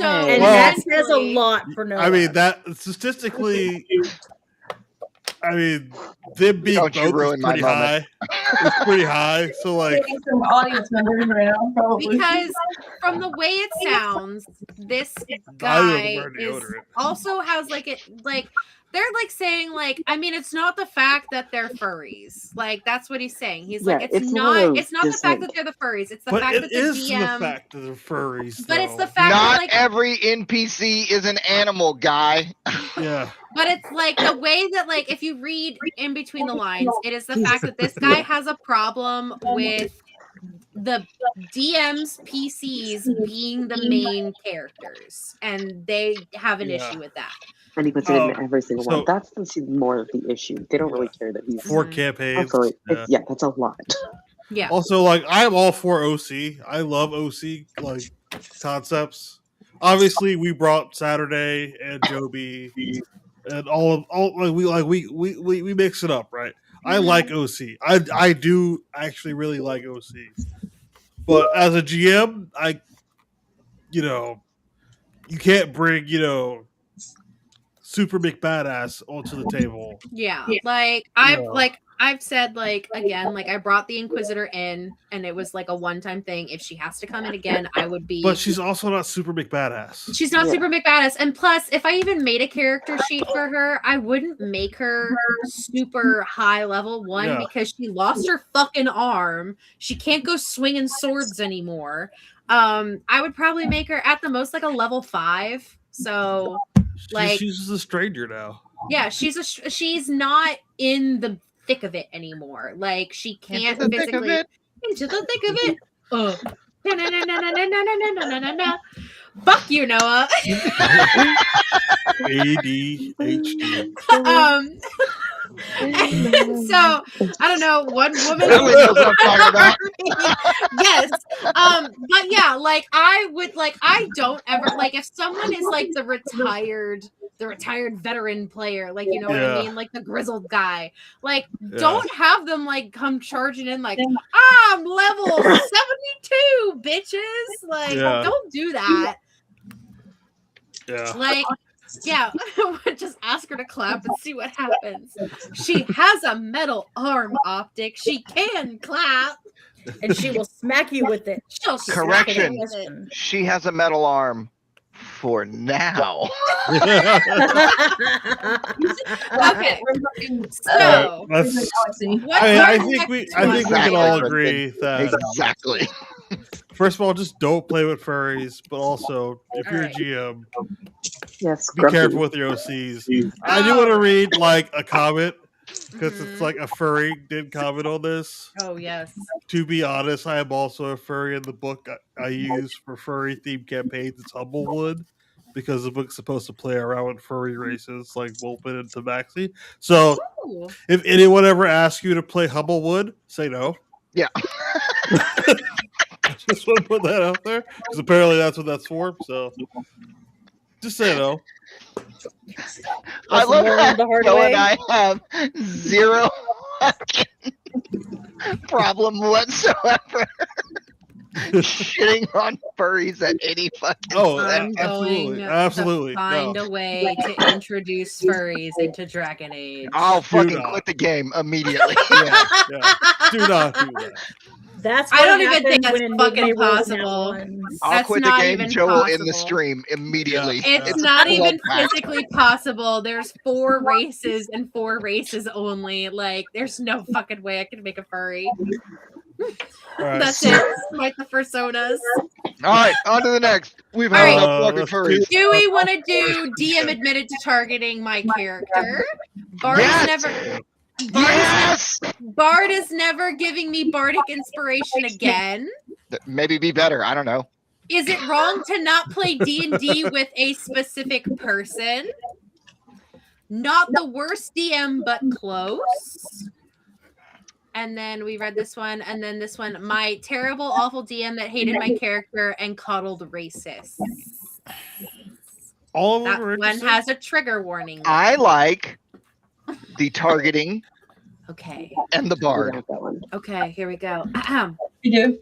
And Well- that says a essentially- lot for Noah. I mean, that statistically, I mean, them being Don't you both is ruin my pretty high. It's pretty high. So, like, Getting some audience members right now, probably. because from the way it sounds, this I guy don't wear is deodorant. also has like it like they're like saying like I mean it's not the fact that they're furries, like that's what he's saying. He's like Yeah, it's it's not more of it's not the just, fact like- that they're the furries, it's the but fact it that the is DM the fact that they're furries. but it's the though. fact that Not like every NPC is an animal, guy. Yeah. but it's like the way that like if you read in between the lines, it is the Jesus. fact that this guy has a problem with the DM's PCs being the main characters, and they have an Yeah. issue with that. And he puts it in Oh, every single so- one. That's more of the issue. They don't really care that he's. 4 Mhm. campaigns. Also, Yeah. yeah, that's a lot. Yeah. Also, like, I'm all for OC. I love OC like concepts. Obviously, we brought Saturday and Joby and all we mix it up, right? I Mhm. like OC. I do actually really like OC. But as a GM, you can't bring, Super McBadass onto the table. Yeah, Yeah. like Yeah. I've said like again, like I brought the Inquisitor in, and it was like a one-time thing. If she has to come in again, I would be. But she's also not Super McBadass. She's not Yeah. super McBadass, and plus, if I even made a character sheet for her, I wouldn't make her super high level one Yeah. because she lost her fucking arm. She can't go swinging swords anymore. I would probably make her at the most like a level 5. So like- she's just a stranger now. yeah, she's not in the thick of it anymore. Like she can't Into the thick of physically it. into the thick of it. Na-na-na-na-na-na-na-na-na-na-na. Fuck you, Noah. ADHD. And so I don't know, one woman. Emily knows what I'm talking about. Yes. But yeah, like I would like I don't ever like if someone is like the retired veteran player, like you know what I Yeah. mean, like the grizzled guy, like Yeah. don't have them like come charging in like I'm level 72 bitches, like Yeah. don't do that. Yeah. Like yeah, just ask her to clap and see what happens. She has a metal arm optic. She can clap. and she will smack you with it. She'll smack Correction. you with it. She has a metal arm for now. Okay, so That's, what's I our think we next I one? think we can Exactly. all agree that Exactly. first of all, just don't play with furries, but also if you're a Alright. GM, Yes, be careful with your OCs. I do want to read like a comment because it's Mhm. like a furry did comment on this. Oh yes. To be honest, I am also a furry. In the book I use for furry themed campaigns, it's Humblewood because the book's supposed to play around with furry races like Wolfen and Tabaxi. So Ooh. if anyone ever asks you to play Humblewood, say no. Yeah. I just want to put that out there because apparently that's what that's for. So just say no. I Lesson love learned that the hard Joe way. and I have zero fucking problem whatsoever. shitting on furries at any fucking Oh, second. absolutely, to absolutely. find No. a way to introduce furries into Dragon Age. I'll fucking not. quit the game immediately. Yeah. Do not do that. That's I what don't even think happened that's when fucking they rolled nat possible. ones. I'll That's quit the not game, even Joel, in the possible. stream immediately. It's a not even bloodbath. physically possible. There's 4 races and 4 races only. Like, there's no fucking way I can make a furry. All right. That's it. Like the personas. All right, on to the next. We've All had right. enough fucking let's furries. Do we want to do DM admitted to targeting my character? Bard Yes! is never. Yes! Bard is never giving me bardic inspiration again. Maybe be better. I don't know. Is it wrong to not play D&D with a specific person? Not the worst DM, but close. And then we read this one, and then this one. My terrible, awful DM that hated my character and coddled racists. All of That them are one interesting. has a trigger warning. I like the targeting Okay. and the I bard. got that one. Okay, here we go. You do.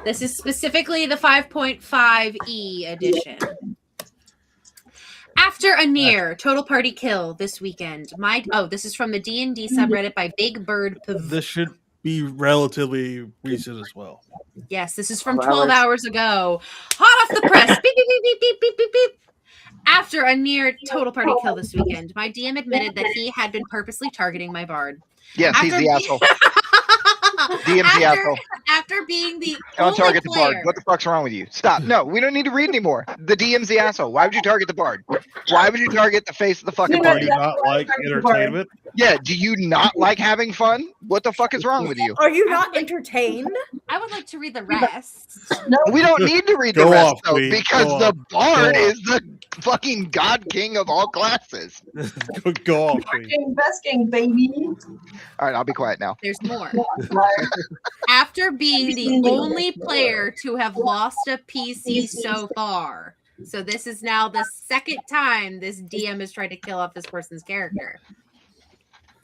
This is specifically the 5.5E edition. After a near total party kill this weekend, this is from the D&D subreddit by Big Bird Pav. This should be relatively recent as well. Yes, this is from 12 12 hours ago. Hot off the press. Beep, beep, beep, beep, beep, beep, beep, beep. After a near total party kill this weekend, my DM admitted that he had been purposely targeting my bard. Yes, he's the asshole. DM's the asshole. After being the Don't only target the player, bard. What the fuck's wrong with you? Stop. No, we don't need to read anymore. The DM's the asshole. Why would you target the bard? Why would you target the face of the fucking You Do know, party? you not like entertainment? Yeah, do you not like having fun? What the fuck is wrong with you? Are you not entertained? I would like to read the rest. No, We don't need to read the Go rest off, though, Queen. because Go the off. bard Go is the fucking god king of all classes. Go off, Queen. best game, baby. All right, I'll be quiet now. There's more. After being the only player to have lost a PC so far. So this is now the second time this DM has tried to kill off this person's character.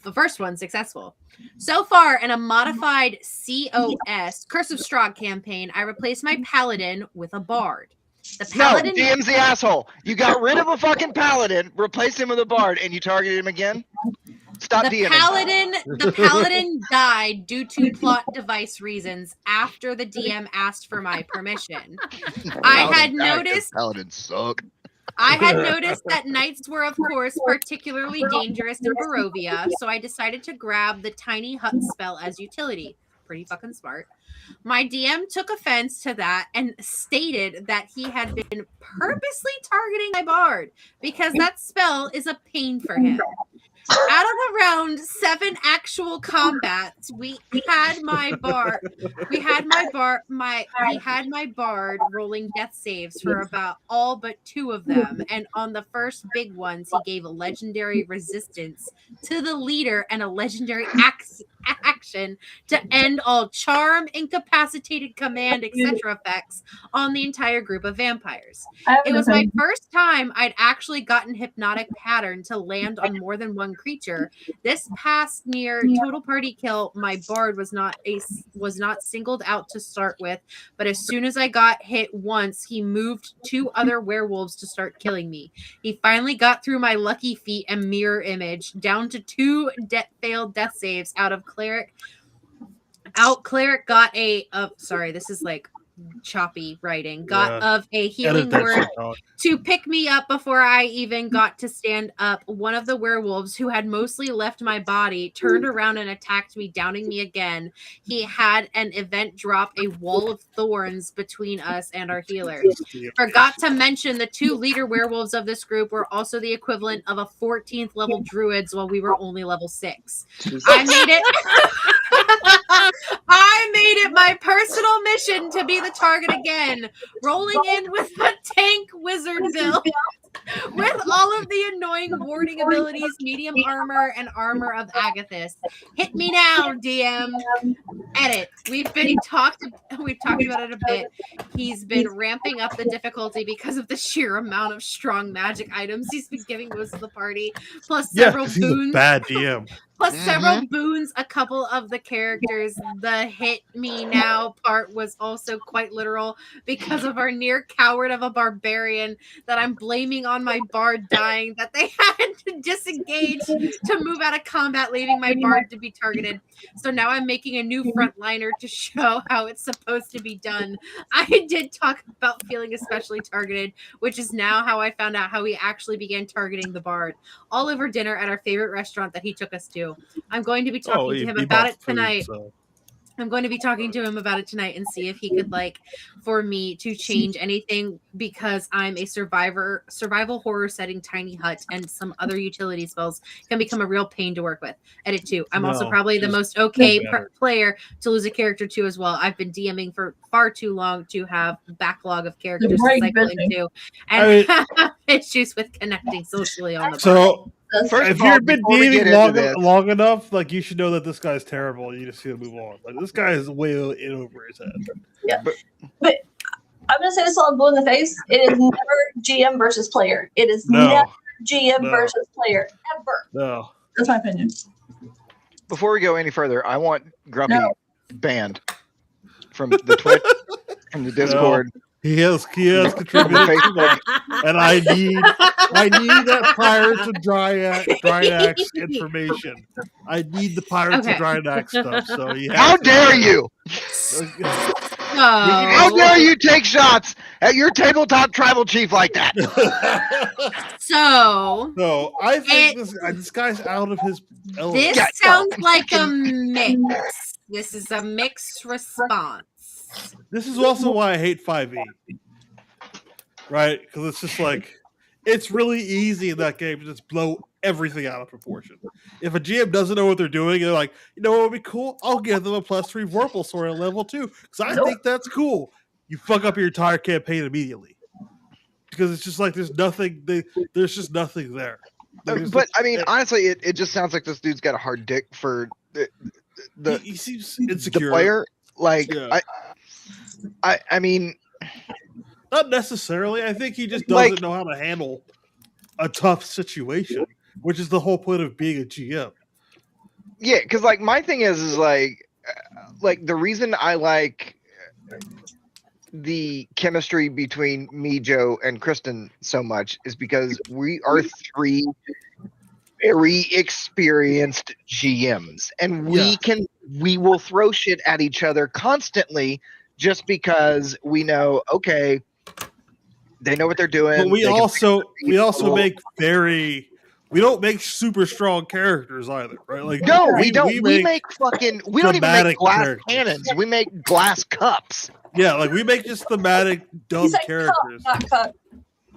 The first one successful. So far, in a modified COS, Curse of Strahd campaign, I replaced my paladin with a bard. The No, paladin DM's the asshole. You got rid of a fucking paladin, replaced him with a bard, and you targeted him again? Stop The DMing. paladin died due to plot device reasons after the DM asked for my permission. I had Paladin died 'cause noticed paladins suck. I had noticed that knights were, of course, particularly dangerous in Barovia, so I decided to grab the tiny hut spell as utility. Pretty fucking smart. My DM took offense to that and stated that he had been purposely targeting my bard because that spell is a pain for him. Out of around 7 actual combats, we had my bard rolling death saves for about all but 2 of them, and on the first big ones, he gave a legendary resistance to the leader and a legendary action to end all charm, incapacitated command, etc. effects on the entire group of vampires. It was my first time I'd actually gotten hypnotic pattern to land on more than one creature. This past near total party kill, my bard was not singled out to start with, but as soon as I got hit once, he moved 2 other werewolves to start killing me. He finally got through my lucky feat and mirror image down to 2 failed death saves out of cleric. Cleric got a sorry, this is like choppy writing. Of a healing word to pick me up before I even got to stand up. One of the werewolves, who had mostly left my body, turned around and attacked me, downing me again. He had an event drop a wall of thorns between us and our healer. Forgot to mention the 2 leader werewolves of this group were also the equivalent of a 14th level druids while we were only level 6. I made it my personal mission to be the target again, rolling in with a tank wizard build with all of the annoying warding abilities, medium armor, and armor of Agathis. Hit me now, DM. Edit. We've talked about it a bit. He's been ramping up the difficulty because of the sheer amount of strong magic items he's been giving most of the party, plus several he's a boons. bad DM. plus several boons, a couple of the characters. The hit me now part was also quite literal because of our near coward of a barbarian that I'm blaming on my bard dying, that they had to disengage to move out of combat, leaving my bard to be targeted. So now I'm making a new frontliner to show how it's supposed to be done. I did talk about feeling especially targeted, which is now how I found out how he actually began targeting the bard. All over dinner at our favorite restaurant that he took us to. I'm going to be talking to him about it tonight. I'm going to be talking to him about it tonight and see if he could for me to change anything, because I'm a survival horror setting tiny hut, and some other utility spells can become a real pain to work with. Edit 2. I'm also probably the most player to lose a character to as well. I've been DMing for far too long to have a backlog of characters to cycle into, and have issues with connecting socially on the so. First if of all, you've been before we get dating into long enough, you should know that this guy's terrible. You just need to move on. This guy is way in over his head. Yeah, but I'm gonna say this all blue in the face. It is never GM versus player. It is never GM versus player ever. No, that's my opinion. Before we go any further, I want Grumpy banned from the Twitch and the Discord. He has contributed too much, and I need that prior to Drynax information. I need the prior to Drynax stuff. So how dare you? How dare you take shots at your tabletop tribal chief like that? So I think this guy's out of his element. This sounds like a mix. This is a mixed response. This is also why I hate 5e. Right? Because it's just it's really easy in that game to just blow everything out of proportion. If a GM doesn't know what they're doing, they're like, you know what would be cool? I'll give them a +3 Vorpal sword at level 2 because I think that's cool. You fuck up your entire campaign immediately because it's just there's nothing. There's just nothing there. But I mean, honestly, it just sounds like this dude's got a hard dick for he seems insecure. The player. I mean, not necessarily. I think he just doesn't know how to handle a tough situation, which is the whole point of being a GM. Yeah, because my thing is the reason I like the chemistry between me, Joe, and Kristen so much is because we are 3 very experienced GMs, and we will throw shit at each other constantly just because we know, okay, they know what they're doing. But we also make we don't make super strong characters either, right? No, we don't. We don't even make glass cannons. We make glass cups. Yeah, we make just thematic dumb characters. Cup, not cup.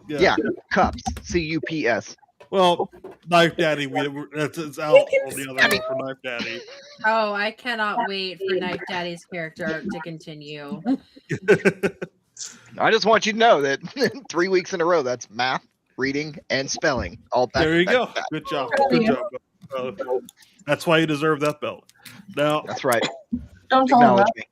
Yeah, cups. CUPS. Well, Knife Daddy, it's out on the other one for Knife Daddy. Oh, I cannot wait for Knife Daddy's character arc to continue. I just want you to know that 3 weeks in a row, that's math, reading, and spelling. All back. There you go. Good job. Good job. That's why you deserve that belt. Now, that's right. Don't acknowledge me.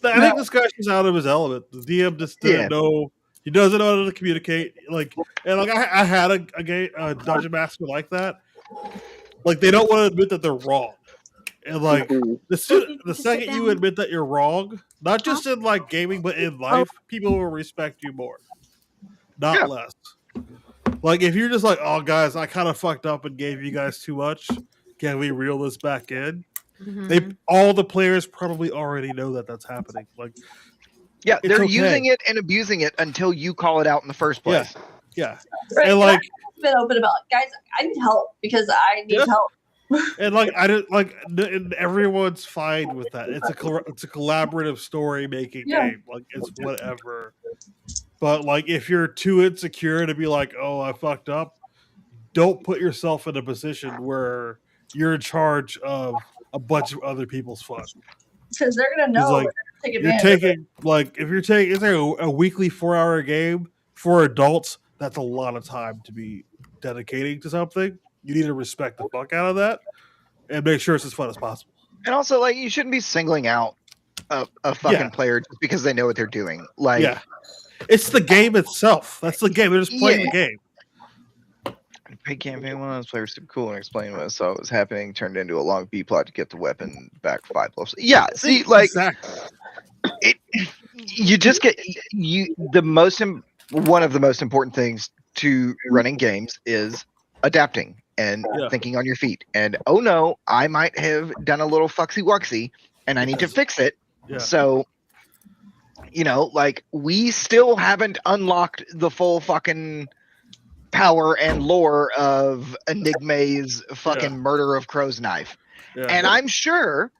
I think this guy's just out of his element. The DM just didn't know. He doesn't know how to communicate. I had a dungeon master like that. They don't want to admit that they're wrong. And the second you admit that you're wrong, not just in gaming but in life, people will respect you more, not less. If you're just oh guys, I kind of fucked up and gave you guys too much. Can we reel this back in? All the players probably already know that that's happening. Yeah, they're using it and abusing it until you call it out in the first place. Yeah. Right, and I've been open about it. Guys, I need help because I need help. And I didn't and everyone's fine with that. It's a collaborative story making game. It's whatever. But if you're too insecure to be oh, I fucked up, don't put yourself in a position where you're in charge of a bunch of other people's fun. Because they're gonna know. You're taking if you're taking a weekly 4-hour game for adults, that's a lot of time to be dedicating to something. You need to respect the fuck out of that and make sure it's as fun as possible. And also, you shouldn't be singling out a fucking player just because they know what they're doing. It's the game itself. That's the game. They're just playing the game. Paid campaign one of those players super cool and explained what I saw was happening, turned into a long B plot to get the weapon back 5 levels. Yeah, see, like Exactly. you just get one of the most important things to running games is adapting and Yeah. thinking on your feet. And oh no, I might have done a little fucksy wucksy and I need to Yes. fix it. Yeah. So, like we still haven't unlocked the full fucking power and lore of Enigma's fucking murder of Crow's Knife. Yeah. And I'm sure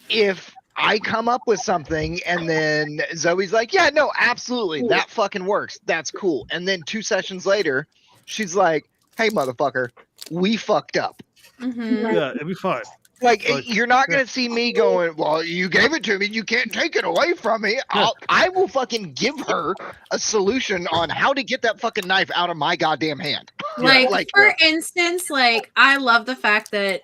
if I come up with something and then Zoe's like, yeah, no, absolutely, that fucking works. That's cool. And then 2 sessions later, she's like, hey, motherfucker, we fucked up. Mhm. Yeah, it'd be fine. Like, Like, you're not going to see me going, well, you gave it to me. You can't take it away from me. I will fucking give her a solution on how to get that fucking knife out of my goddamn hand. Like, for instance, like, I love the fact that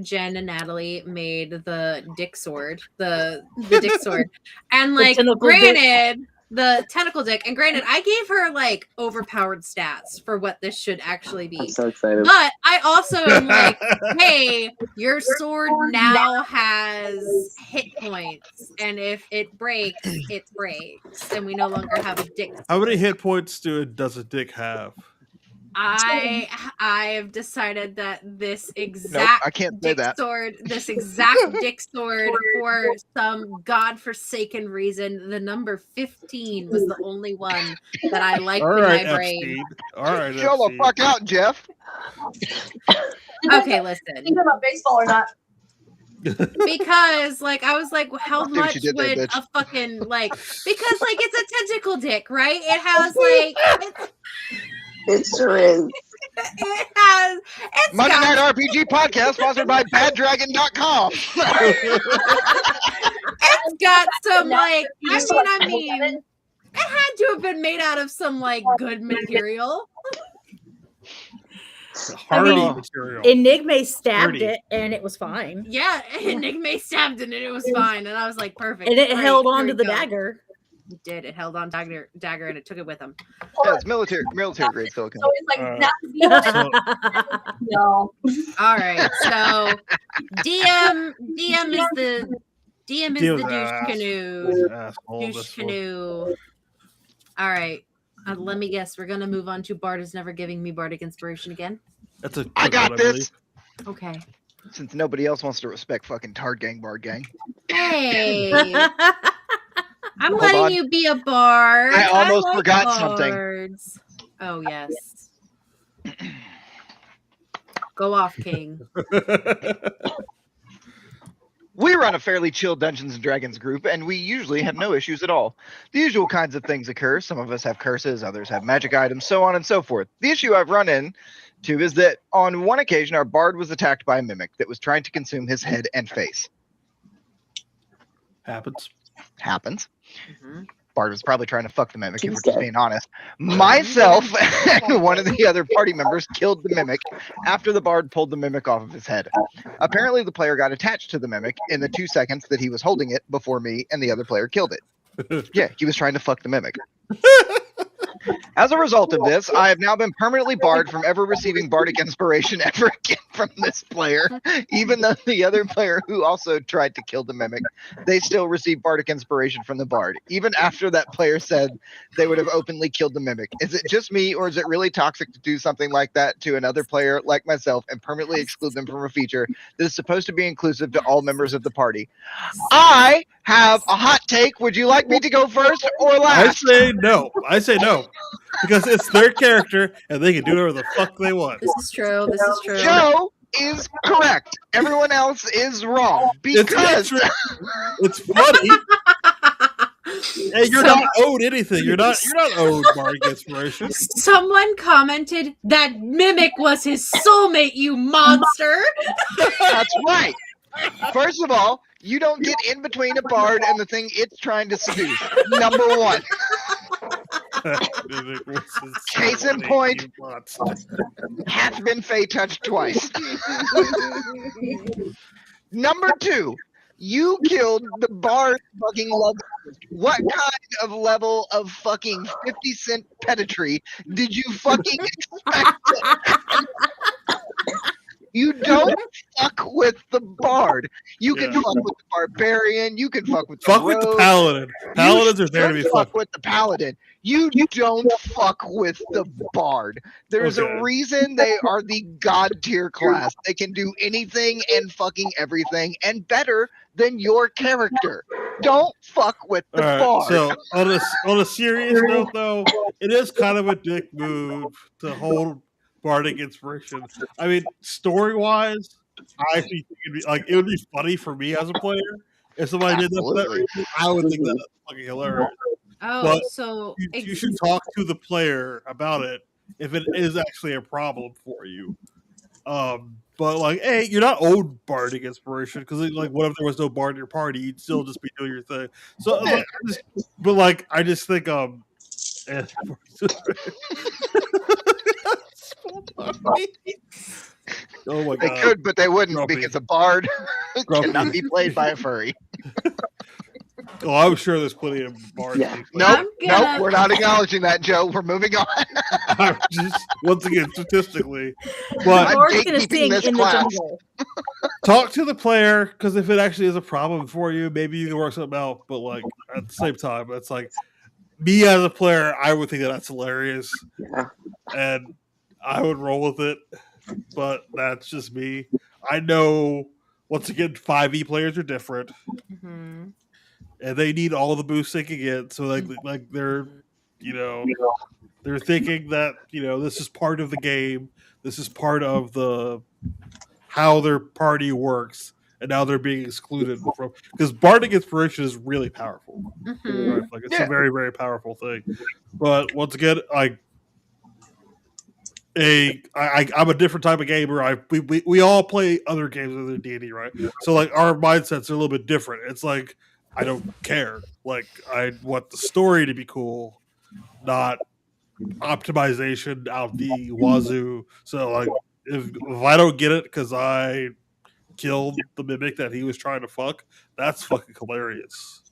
Jen and Natalie made the dick sword, the dick sword. And, like, granted, the tentacle dick, and granted, I gave her, like, overpowered stats for what this should actually be. I'm so excited. But I also am like, hey, your sword now has hit points, and if it breaks, and we no longer have a dick. How many hit points does a dick have? I've decided that this exact I can't say that. this exact dick sword, for some godforsaken reason, the number 15 was the only one that I liked in my brain. Epstein. All right, chill the fuck out, Jeff. Okay, listen. Think about baseball or not? Because, like, I was like, how See what much you did there, would bitch. a fucking, like, because, like, it's a tentacle dick, right? It has, like, It sure is. it's Monday got, Night RPG podcast sponsored by baddragon.com. it's got some, like, I mean, it had to have been made out of some, like, good material. Hardy I mean, material. Enigma stabbed Dirty. it and it was fine. Yeah, Enigma stabbed it and it was fine. And I was like, perfect. And it Great, held on here to the we go. dagger. It did. It held on dagger and it took it with him. Yeah, it's military grade silicone. So it's like, So- no. All right. So DM is the douche canoe. Asshole, Douche this one. canoe. All right. Let me guess. We're gonna move on to Bard is never giving me bardic inspiration again. That's a I good got one, this. Okay. Since nobody else wants to respect fucking Tard Gang, Bard Gang. Hey, I'm Hold letting on. you be a bard. I almost like forgot something. bards. Oh yes. Go off, King. We run a fairly chill Dungeons and Dragons group, and we usually have no issues at all. The usual kinds of things occur. Some of us have curses, others have magic items, so on and so forth. The issue I've run into is that on one occasion, our bard was attacked by a mimic that was trying to consume his head and face. Happens. Happens. Mhm. Bard was probably trying to fuck the mimic, if we're just Tuesday. being honest. Myself and one of the other party members killed the mimic after the bard pulled the mimic off of his head. Apparently, the player got attached to the mimic in the 2 seconds that he was holding it before me and the other player killed it. Yeah, he was trying to fuck the mimic. As a result of this, I have now been permanently barred from ever receiving bardic inspiration ever again from this player. Even though the other player who also tried to kill the mimic, they still received bardic inspiration from the bard, even after that player said they would have openly killed the mimic. Is it just me, or is it really toxic to do something like that to another player like myself and permanently exclude them from a feature that is supposed to be inclusive to all members of the party? I have a hot take. Would you like me to go first or I last? say no. Because it's their character and they can do whatever the fuck they want. This is true. This is true. Joe is correct. Everyone else is wrong because It's funny. And you're not owed anything. You're not owed bardic inspiration. Someone commented that mimic was his soulmate, you monster. that's right. First of all, you don't get in between a bard and the thing it's trying to seduce. Number one. Case in point, hath been Fey touched twice. Number two, you killed the bard fucking love interest What kind of level of fucking 50-cent pedantry did you fucking expect? You don't fuck with the bard. You can Yeah. fuck with the barbarian. You can fuck with the Fuck with the rogue. paladin. Paladins are there to be fuck fucked. with the paladin. You don't fuck with the bard. There's Okay. a reason they are the god tier class. They can do anything and fucking everything and better than your character. Don't fuck with the All right. bard. So on a serious note, though, it is kind of a dick move to hold bardic inspiration. I mean, story wise, I actually think it would be funny for me as a player if somebody did that for that Absolutely. reason. I would think that's fucking hilarious. Oh, But so You should talk to the player about it if it is actually a problem for you. But like, hey, you're not owed bardic inspiration because like, what if there was no bard in your party? You'd still just be doing your thing. So, I just think, oh my They god, could, but they wouldn't Grumpy. because a bard Grumpy. cannot be played by a furry. Oh, I'm sure there's plenty of bards. Yeah. being played. Nope, I'm gonna- nope, we're not acknowledging that, Joe. We're moving on. Just once again, statistically, I'm but Bard's gonna gatekeeping sing this in class. the jungle. talk to the player because if it actually is a problem for you, maybe you can work something out. But like at the same time, it's like me as a player, I would think that's hilarious, Yeah. and I would roll with it. But that's just me. I know once again, 5e players are different, Mhm. and they need all the boosts they can get. So like they're they're thinking that this is part of the game. This is part of the how their party works, and now they're being excluded from because bardic inspiration is really powerful. Mhm. Right? Like it's Yeah. a very very powerful thing. But once again, I'm a different type of gamer. We all play other games other than D&D, right? So like our mindsets are a little bit different. It's like I don't care. Like I want the story to be cool, not optimization out the wazoo. So like if I don't get it because I killed the mimic that he was trying to fuck, that's fucking hilarious.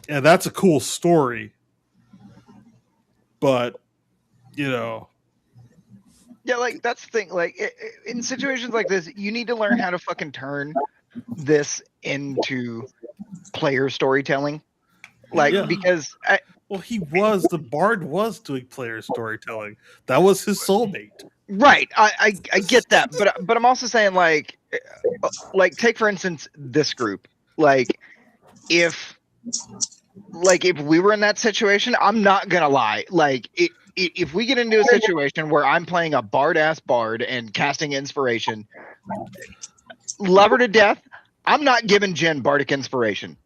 And that's a cool story. But Yeah, like that's the thing. Like in situations like this, you need to learn how to fucking turn this into player storytelling. Like Yeah. because well, the bard was doing player storytelling. That was his soulmate. right, I get that, but I'm also saying like take for instance this group. Like if we were in that situation, I'm not gonna lie. Like if we get into a situation where I'm playing a bard-ass bard and casting inspiration, love her to death, I'm not giving Jen bardic inspiration.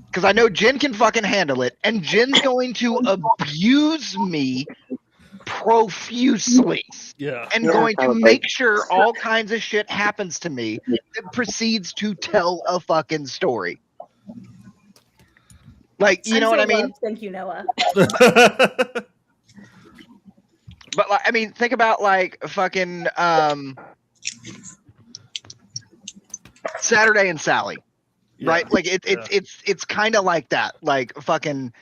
Because I know Jen can fucking handle it, and Jen's going to abuse me profusely. Yeah. And Yeah, going to probably. make sure all kinds of shit happens to me that proceeds to tell a fucking story. Like, you I'm know what so I mean? loved. Thank you, Noah. But like, I mean, think about like fucking Saturday and Sally, Yeah. right? Like it's kind of like that. Like fucking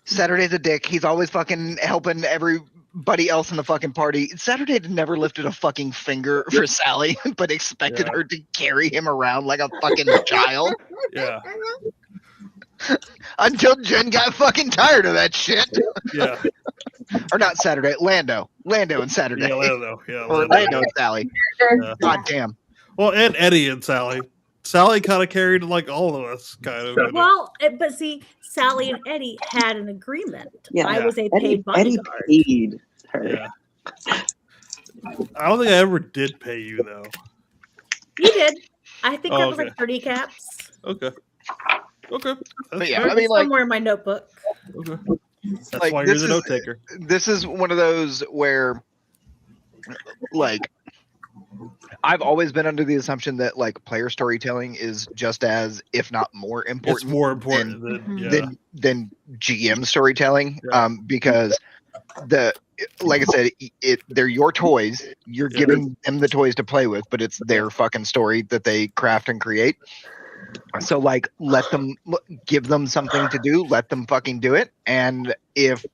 Saturday's a dick. He's always fucking helping everybody else in the fucking party. Saturday had never lifted a fucking finger for Sally, but expected Yeah. her to carry him around like a fucking child. Yeah. Until Jen got fucking tired of that shit. Yeah. Or not Saturday, Lando and Saturday. Yeah. Lando. Yeah. Or Lando and Sally. Yeah. God damn. Well, and Eddie and Sally. Sally kind of carried like all of us, kind of. Well, but see, Sally and Eddie had an agreement. Yeah. I was a Eddie paid bodyguard. paid her. Yeah. I don't think I ever did pay you though. You did. I think Oh, that was okay. like 30 caps. Okay. Okay. But yeah, fair. I mean, like, Somewhere in my notebook. Okay. That's like, why you're this the is- note taker. this is one of those where, like, I've always been under the assumption that like player storytelling is just as, if not more It's important, more important than yeah. than GM storytelling. Yeah. Because like I said, they're your toys. You're Yeah. giving them the toys to play with, but it's their fucking story that they craft and create. So like, give them something to do. Let them fucking do it. And if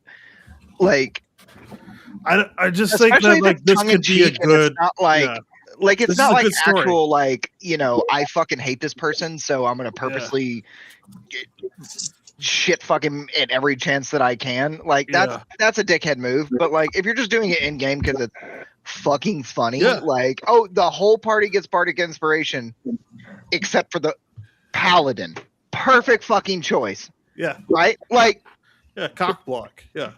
like, I just think especially that if like it's this could be a tongue-in-cheek and good. it's not like. Yeah. Like, it's This not is a like good story. actual, like, I fucking hate this person, so I'm going to purposely shit fuck him at every chance that I can. Like, that's a dickhead move. But, like, if you're just doing it in-game because it's fucking funny, like, oh, the whole party gets bardic inspiration except for the paladin. Perfect fucking choice. Yeah. Right? Like, cock block. Yeah.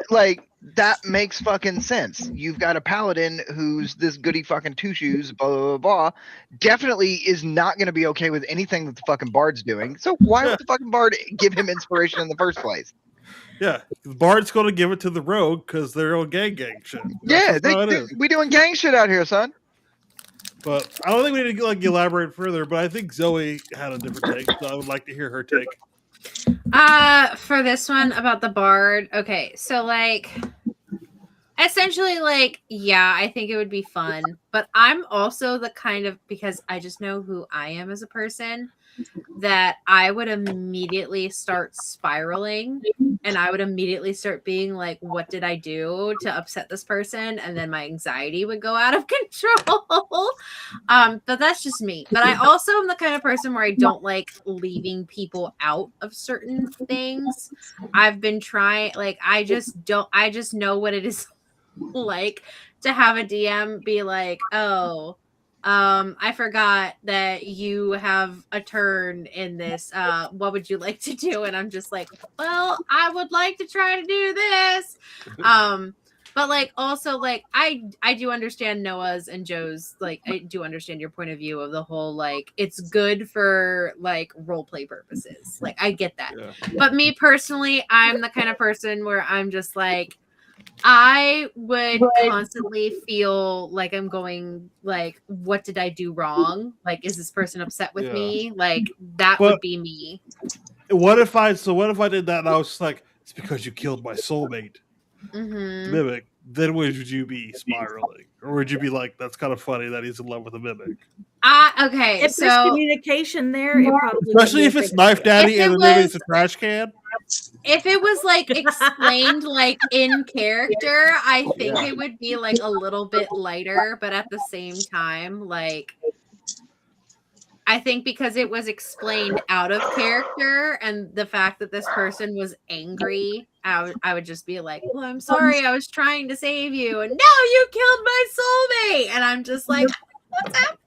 Like, that makes fucking sense. You've got a paladin who's this goody fucking two shoes, blah, blah, blah, definitely is not going to be okay with anything that the fucking bard's doing. So why would the fucking bard give him inspiration in the first place? Yeah, the bard's going to give it to the rogue because they're on gang shit. We doing gang shit out here, son. But I don't think we need to like elaborate further. But I think Zoe had a different take, so I would like to hear her take. For this one about the bard, okay, so like essentially like, yeah, I think it would be fun, but I'm also the kind of, because I just know who I am as a person, that I would immediately start spiraling and I would immediately start being like, what did I do to upset this person? And then my anxiety would go out of control. But that's just me. But I also am the kind of person where I don't like leaving people out of certain things. I've been trying, like, I just know what it is like to have a DM be like, oh, I forgot that you have a turn in this. What would you like to do? And I'm just like, well, I would like to try to do this. But like, also like, I do understand Noah's and Joe's, like, I do understand your point of view of the whole, like, it's good for like role play purposes. Like, I get that. Yeah. But me personally, I'm the kind of person where I'm just like, I would constantly feel like I'm going like, what did I do wrong? Like, is this person upset with me? Like, that would be me. What if I did that and I was just like, it's because you killed my soulmate. Mimic. Then would you be spiraling? Or would you be like, that's kind of funny that he's in love with a mimic? Okay. If there's communication there, it probably especially if it's Knife Daddy and the mimic's a trash can. If it was like explained like in character, I think it would be like a little bit lighter, but at the same time, like, I think because it was explained out of character and the fact that this person was angry, I would just be like, well, I'm sorry, I was trying to save you, and no, you killed my soulmate, and I'm just like, what's happening?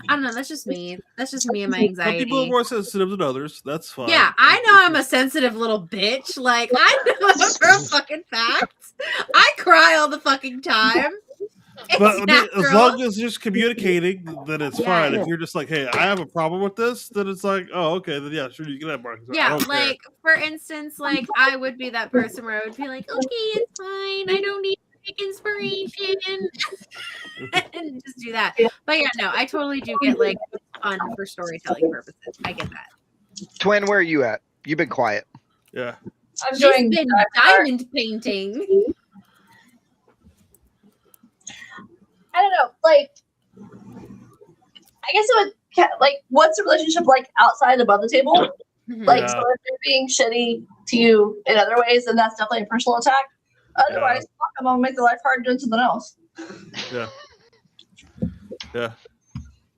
I don't know. That's just me. That's just me and my anxiety. Some people are more sensitive than others. That's fine. Yeah, I know I'm a sensitive little bitch. Like, I know it for a fucking fact. I cry all the fucking time. But as long as you're just communicating, then it's fine. Yeah. If you're just like, hey, I have a problem with this, then it's like, oh, okay, then yeah, sure, you can have marks. Yeah, like, for instance, like, I would be that person where I would be like, okay, it's fine. I don't need inspiration and just do that. But yeah, no, I totally do get like fun for storytelling purposes. I get that. Twin, where are you at? You've been quiet. Yeah, I'm doing diamond painting. I don't know, like, I guess it would, like, what's the relationship like outside above the table? Like, so if they're being shitty to you in other ways, then that's definitely a personal attack. Otherwise, fuck, I'm gonna make their life hard doing something else. Yeah.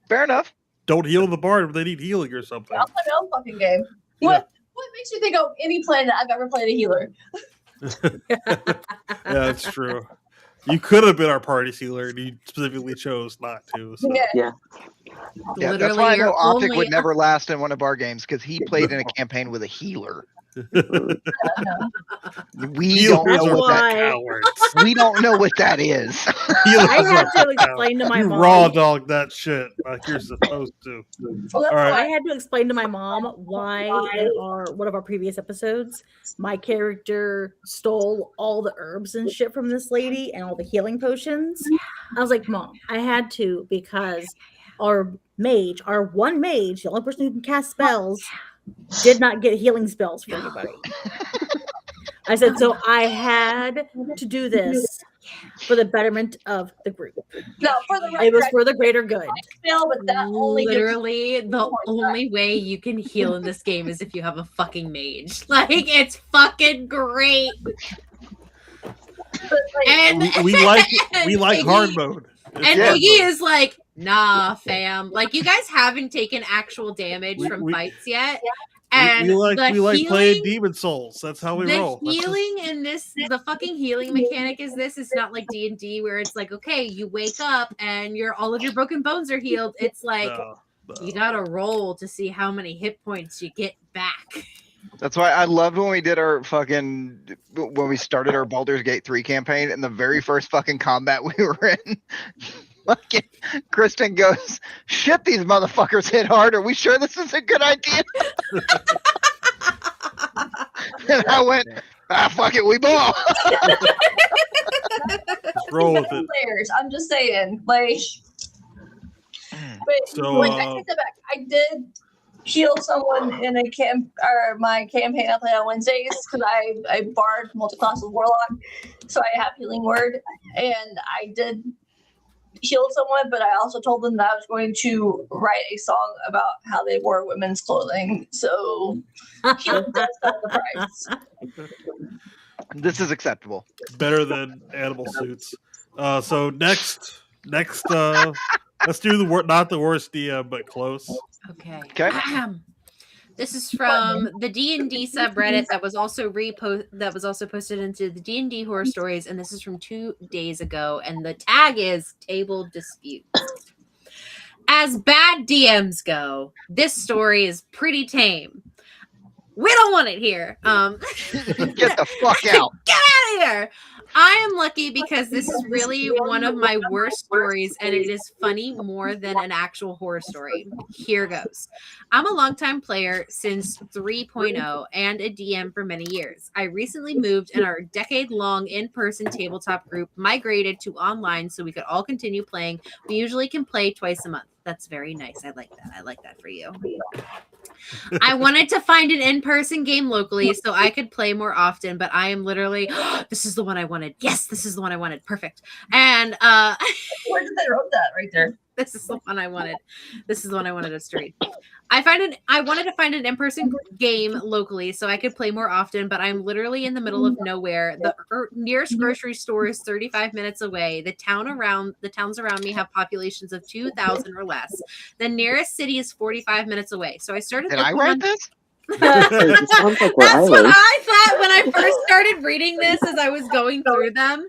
Fair enough. Don't heal the bard if they need healing or something. I'll play my own fucking game. What makes you think of any planet I've ever played a healer? Yeah, that's true. You could have been our party healer, and you specifically chose not to. So. Yeah, that's why I know Optic would never last in one of our games, because he played in a campaign with a healer. We don't know what that is. I had to explain to my mom. Raw dog that shit like you're supposed to. All right. I had to explain to my mom why in one of our previous episodes, my character stole all the herbs and shit from this lady and all the healing potions. I was like, Mom, I had to, because our one mage, the only person who can cast spells, did not get healing spells for anybody. I said, so I had to do this for the betterment of the group. No, for the it was for the greater good. fail, but that only gives literally the only way you can heal in this game is if you have a fucking mage. Like, it's fucking great. but, like, And we like hard mode. and hard Iggy mode. is like, nah, fam. Like, you guys haven't taken actual damage from fights yet. And we like healing, playing Demon Souls. That's how we roll. The healing in this, the fucking healing mechanic is this. It's not like D&D where it's like, okay, you wake up and all of your broken bones are healed. It's like you gotta roll to see how many hit points you get back. That's why I loved when we did when we started our Baldur's Gate 3 campaign, and the very first fucking combat we were in, fucking Kristen goes, shit, these motherfuckers hit hard. Are we sure this is a good idea? And I went, fuck it, we ball. Just roll with it. Players, I'm just saying, like, but So, I take that back. I did heal someone in my campaign I play on Wednesdays because I bard multi-class warlock, so I have healing word, and I did heal someone, but I also told them that I was going to write a song about how they wore women's clothing. So healing does come with the price. This is acceptable. better than animal suits. So next, let's do not the worst DM, but close. Okay. Okay. This is from the D&D subreddit that was also posted into the D&D Horror Stories, and this is from 2 days ago, and the tag is Table Disputes. As bad DMs go, this story is pretty tame. We don't want it here. Get the fuck out. Get out of here. I am lucky because this is really one of my worst stories, and it is funny more than an actual horror story. Here goes. I'm a longtime player since 3.0 and a DM for many years. I recently moved, and our decade-long in-person tabletop group migrated to online so we could all continue playing. We usually can play twice a month. That's very nice. I like that. I like that for you. I wanted to find an in-person game locally so I could play more often, but I am literally, this is the one I wanted. Yes, this is the one I wanted. Perfect. And Where did they wrote that right there? this is the one I wanted. This is the one I wanted us to read. I wanted to find an in-person game locally so I could play more often, but I'm literally in the middle of nowhere. The nearest grocery store is 35 minutes away. The towns around me have populations of 2,000 or less. The nearest city is 45 minutes away. So I started. Did I write this? It sounds like where That's I what live. I thought when I first started reading this as I was going through them.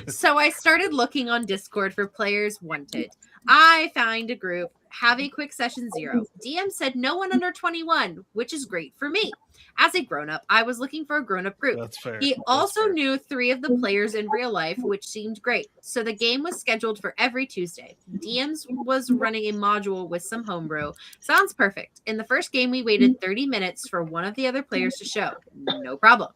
So I started looking on Discord for players wanted. I find a group, have a quick session 0. DM said no one under 21, which is great for me. As a grown-up, I was looking for a grown-up group. That's fair. He That's also fair. knew 3 of the players in real life, which seemed great. So the game was scheduled for every Tuesday. DMs was running a module with some homebrew. Sounds perfect. In the first game, we waited 30 minutes for one of the other players to show. No problem.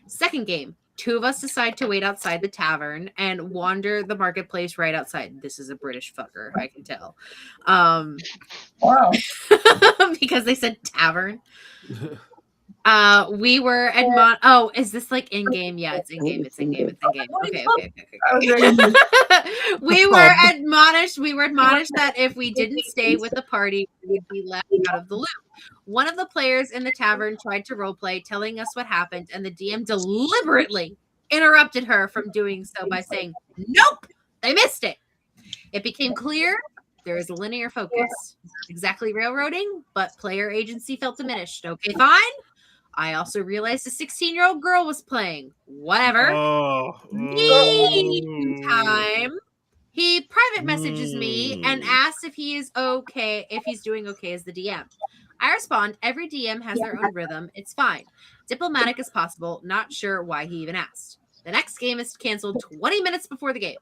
Second game, 2 of us decide to wait outside the tavern and wander the marketplace right outside. This is a British fucker, I can tell. Wow. Because they said tavern. We were oh, is this like in game? Yeah, it's in game. It's in game. It's in game. Okay. We were admonished that if we didn't stay with the party, we would be left out of the loop. One of the players in the tavern tried to roleplay, telling us what happened, and the DM deliberately interrupted her from doing so by saying, "Nope, they missed it." It became clear there is a linear focus. Exactly railroading, but player agency felt diminished. Okay, fine. I also realized a 16-year-old girl was playing. Whatever. Meantime, he private messages me and asks if he is okay, if he's doing okay as the DM. I respond, every DM has their own rhythm. It's fine. Diplomatic as possible. Not sure why he even asked. The next game is canceled 20 minutes before the game.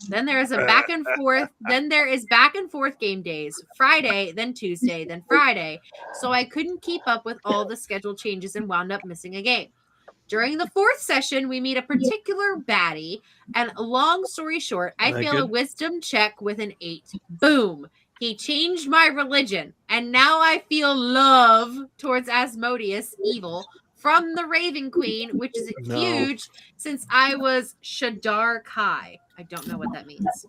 Then there is a back and forth. Then there is back and forth game days. Friday, then Tuesday, then Friday. So I couldn't keep up with all the schedule changes and wound up missing a game. During the 4th session, we meet a particular baddie. And long story short, I fail a wisdom check with an 8. Boom. He changed my religion. And now I feel love towards Asmodeus, evil, from the Raven Queen, which is huge since I was Shadar Kai. I don't know what that means.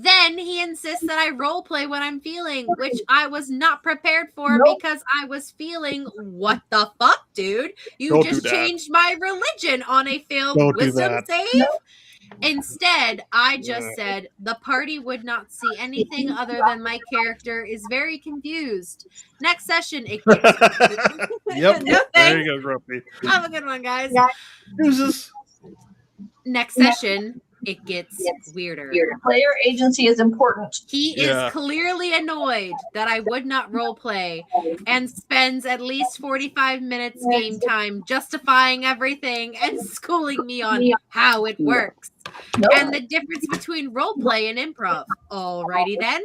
Then he insists that I role play what I'm feeling, which I was not prepared for because I was feeling, what the fuck, dude? You Don't just do that. changed my religion on a failed Don't do wisdom that. save? Instead, I just said the party would not see anything other than my character is very confused. Next session, it gets Yep. No There thanks. you go, Grumpy. Have a good one, guys. Deuces. Next session, it gets weirder. Player agency is important. He Yeah. is clearly annoyed that I would not role play and spends at least 45 minutes game time justifying everything and schooling me on how it works. And the difference between role play and improv. Alrighty then.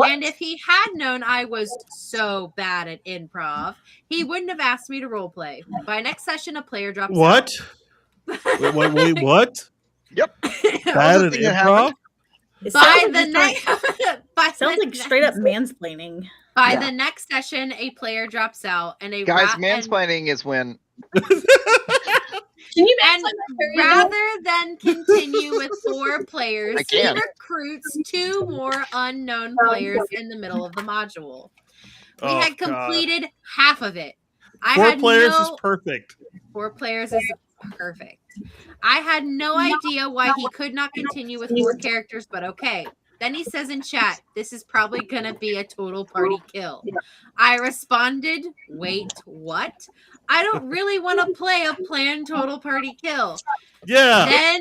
And if he had known I was so bad at improv, he wouldn't have asked me to role play. By next session, a player drops What? out. Wait, what? Yep. Bad at thing that improv? It By sounds the next, sounds like straight up mansplaining. By the next session, a player drops out, and a Guys, mansplaining is when. Can you and rather than continue with 4 players, he can. recruits 2 more unknown players in the middle of the module. We Oh, had God. completed half of it. I 4 had players is perfect. 4 players is perfect. I had no idea why he could not continue with 4 characters, but okay. Then he says in chat, this is probably going to be a total party kill. I responded, wait, what? I don't really want to play a planned total party kill. Yeah.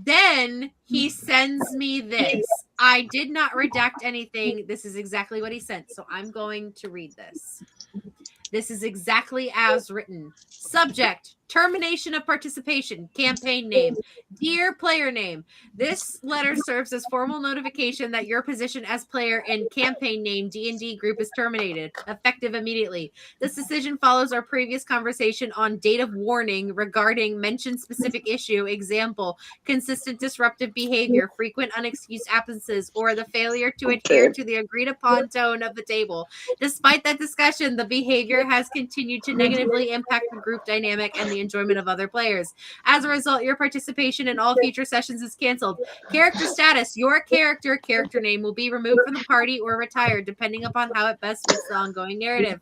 Then he sends me this. I did not redact anything. This is exactly what he sent. So I'm going to read this. This is exactly as written. Subject, termination of participation, campaign name. Dear player name, this letter serves as formal notification that your position as player in campaign name D&D group is terminated, effective immediately. This decision follows our previous conversation on date of warning regarding mentioned specific issue, example, consistent disruptive behavior, frequent unexcused absences, or the failure to adhere to the agreed upon tone of the table. Despite that discussion, the behavior has continued to negatively impact the group dynamic and the enjoyment of other players. As a result, your participation in all future sessions is canceled. Character status, your character name will be removed from the party or retired, depending upon how it best fits the ongoing narrative.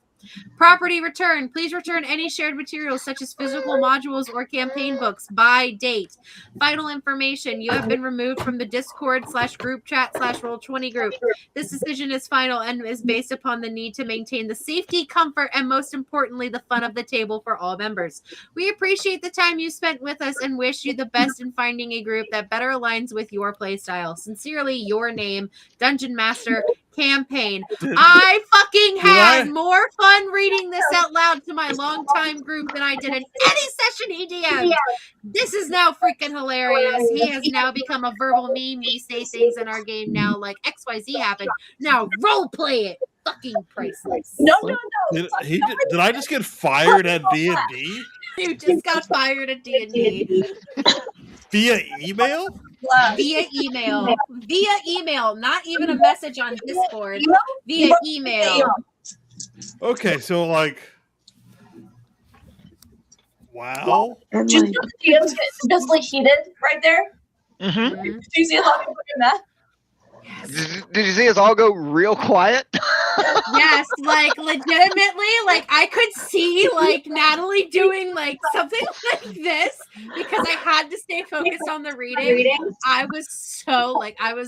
Property return. Please return any shared materials such as physical modules or campaign books by date. Final information. You have been removed from the Discord/group chat/Roll20 group. This decision is final and is based upon the need to maintain the safety, comfort, and most importantly, the fun of the table for all members. We appreciate the time you spent with us and wish you the best in finding a group that better aligns with your playstyle. Sincerely, your name, Dungeon Master, campaign. I fucking had more fun reading this out loud to my longtime group than I did in any session he DM'd. This is now freaking hilarious. He has now become a verbal meme. We say things in our game now like XYZ happened. Now role play it. Fucking priceless. No. Did I just get fired at D&D? You just got fired at D&D. Via email? Via email. Not even a message on Discord. Via email. Okay, so like, wow. Did you see the DMs get visibly heated right there? Mm-hmm. Did you see how people get mad? Did you see us all go real quiet? Yes, like legitimately, like I could see like Natalie doing like something like this because I had to stay focused on the reading. I was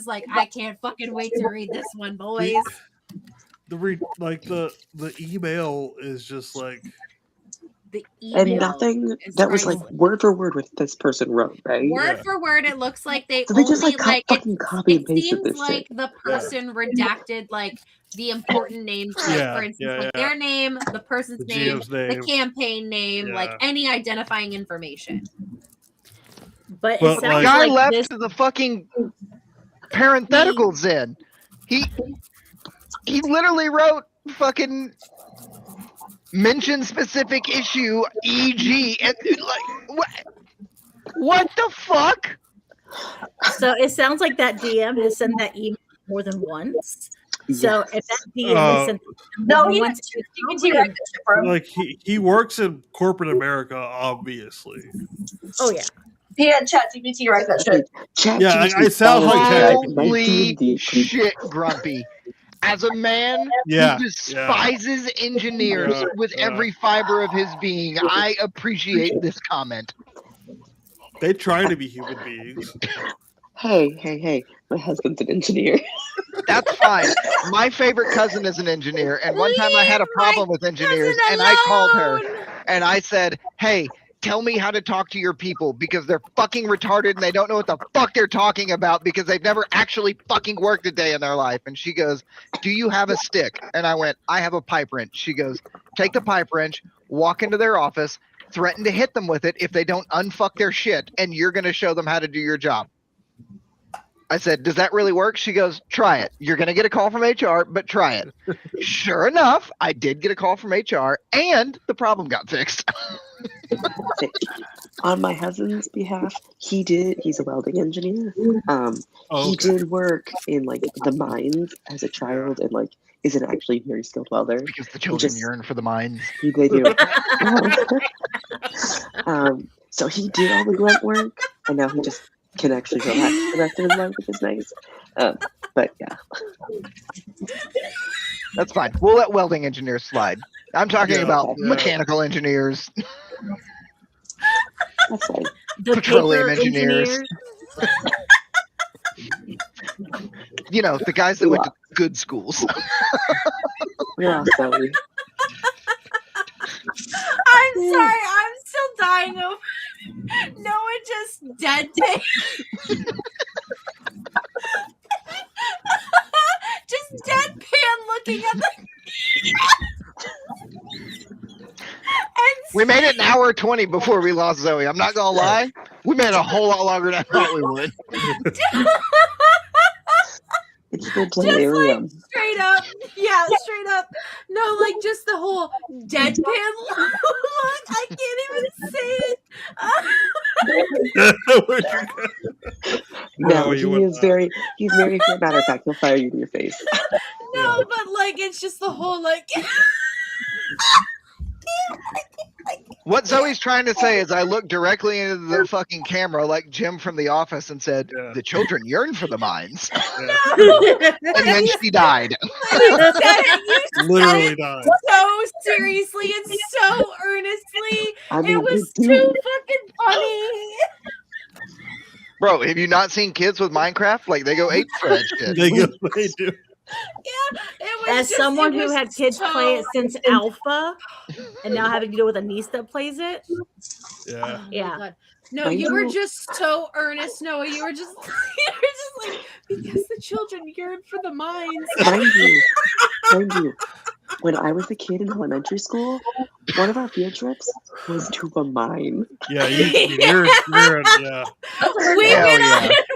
I can't fucking wait to read this one, boys. The email is just like The email And nothing is that was like priceless. word for word what this person wrote, right? Word for word, it looks like they So they only just like fucking copy and it pasted seems this like shit. the person redacted like the important names, like for instance, their name, the person's name, GM's name, the campaign name, like any identifying information. But it The sounds guy like left this. the fucking parentheticals in. He literally wrote fucking mention specific issue, e.g. and like what the fuck? So it sounds like that DM has sent that email more than once. So if that DM has sent No, he once, like he works in corporate America, obviously. oh yeah. He had ChatGPT write that shit. Yeah, it sounds like Holy shit, Grumpy. As a man who despises engineers with every fiber of his being, I appreciate this comment. They try to be human beings. Hey, my husband's an engineer. That's fine. My favorite cousin is an engineer, and one time I had a problem with engineers, and I called her, and I said, hey, tell me how to talk to your people because they're fucking retarded and they don't know what the fuck they're talking about because they've never actually fucking worked a day in their life. And she goes, do you have a stick? And I went, I have a pipe wrench. She goes, take the pipe wrench, walk into their office, threaten to hit them with it if they don't unfuck their shit, and you're going to show them how to do your job. I said, does that really work? She goes, try it. You're going to get a call from HR, but try it. Sure enough, I did get a call from HR and the problem got fixed. On my husband's behalf, he's a welding engineer. He did work in like the mines as a child and like isn't actually a very skilled welder. Because the children yearn for the mines. They do. So he did all the grunt work and now he just can actually relax the rest of his life, which is nice. But yeah. That's fine. We'll let welding engineers slide. I'm talking about mechanical engineers. That's fine. Petroleum engineers. You know, the guys that went to good schools. Yeah, sorry. I'm sorry, I'm still dying over Noah just deadpan. Just deadpan looking at the We made it an hour 20 before we lost Zoe. I'm not gonna lie. We made it a whole lot longer than I thought we would. It's the delirium. Like, straight up. Yeah, straight up. No, like just the whole deadpan look. I can't even say it. No, he's very matter of fact, he'll fire you in your face. No, but like it's just the whole like What Zoe's trying to say is I looked directly into the fucking camera like Jim from The Office and said, the children yearn for the mines. And then she died. Literally died. So seriously and so earnestly. It was too fucking funny. Bro, have you not seen kids with Minecraft? Like, they go ape for that shit. They do. Yeah, it was as someone who had kids play it since alpha and now having to deal with a niece that plays it. Yeah. Yeah. No, you were just so earnest, Noah. You were just like, because the children yearn for the mines. Mind you, when I was a kid in elementary school, one of our field trips was to a mine. Yeah, yeah.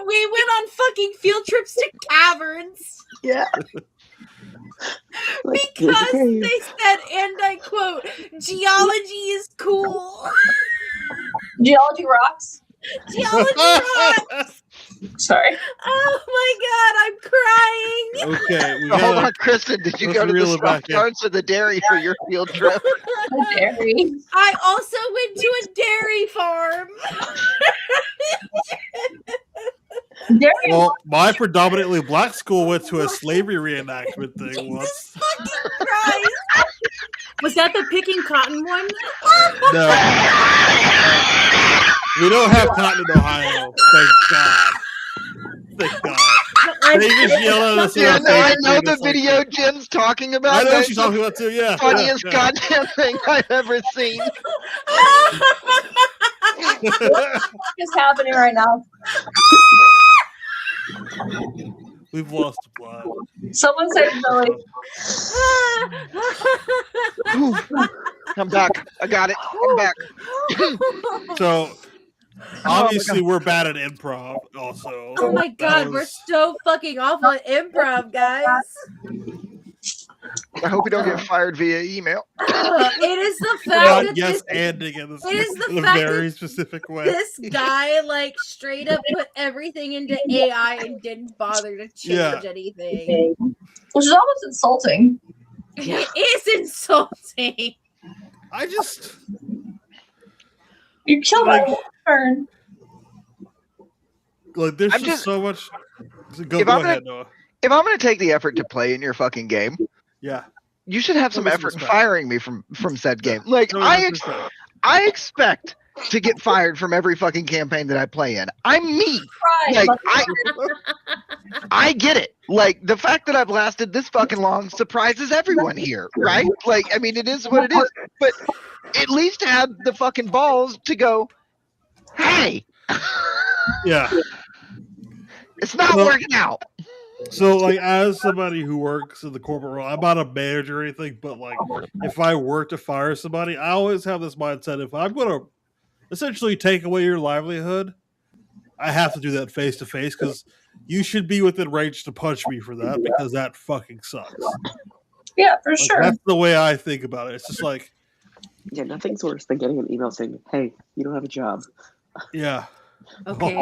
We went on fucking field trips to caverns. Yeah. Because they said, and I quote, geology is cool. Geology rocks. Geology rocks. Sorry. Oh my god, I'm crying. Okay. Hold on, Kristen. Did you go to the Stuffed Yards or the dairy for your field trip? Dairy. I also went to a dairy farm. Well, my predominantly black school went to a slavery reenactment thing once. Was that the picking cotton one? No. We don't have cotton in Ohio. Thank God. Thank God. They just yell at us. Yeah, no, I know the video Jim's talking about. I know what she's talking about too, yeah. Funniest goddamn thing I've ever seen. What is happening right now? We've lost the plot. Someone said Billy. I'm back. I got it. I'm back. So, obviously, we're bad at improv also. Oh my god, we're so fucking awful at improv, guys. I hope we don't get fired via email. It is the fact that in a very specific way. This guy like straight up put everything into AI and didn't bother to change anything. Which is almost insulting. It is insulting. I just you killed my turn. Like, there's I'm just so much. Go If I'm ahead, Noah. If I'm going to take the effort to play in your fucking game, Yeah. you should have some Show me some effort in respect. firing me from said game. Like, Show me I some respect. expect to get fired from every fucking campaign that I play in. I'm me. Right, Like, I get it. Like, the fact that I've lasted this fucking long surprises everyone here, right? Like, I mean, it is what it is. But at least have the fucking balls to go, hey, Yeah. it's not Well- working out. So, like, as somebody who works in the corporate world, I'm not a manager or anything, but, like, if I were to fire somebody, I always have this mindset. If I'm going to essentially take away your livelihood, I have to do that face to face because you should be within range to punch me for that because that fucking sucks. Yeah, for Like, sure. That's the way I think about it. It's just like, Yeah, nothing's worse than getting an email saying, "Hey, you don't have a job." yeah. Okay.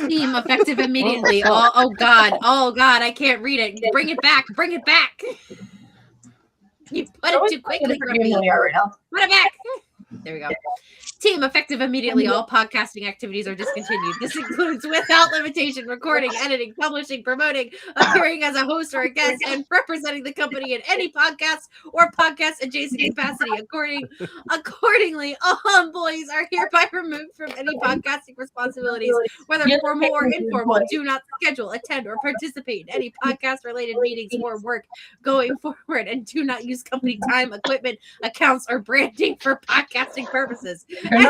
Team effective immediately. Oh God, I can't read it. Bring it back. You put it too quickly for me. Than we are right now. Put it back. There we go. Team effective immediately. All podcasting activities are discontinued. This includes without limitation recording, editing, publishing, promoting, appearing as a host or a guest, and representing the company in any podcast or podcast adjacent capacity. Accordingly, all employees are hereby removed from any podcasting responsibilities, whether formal or informal. Do not schedule, attend, or participate in any podcast-related meetings or work going forward, and do not use company time, equipment, accounts, or branding for podcasting purposes. Any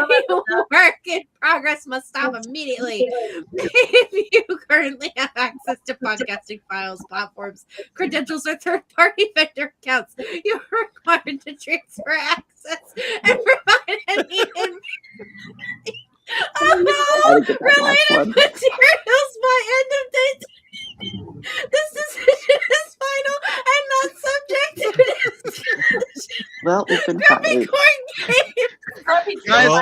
work in progress must stop immediately. If you currently have access to podcasting files, platforms, credentials, or third-party vendor accounts, you're required to transfer access and provide any related materials by end of day. This decision is final and not subject to discussion. Well, we've been Graphic fired. court game. Guys,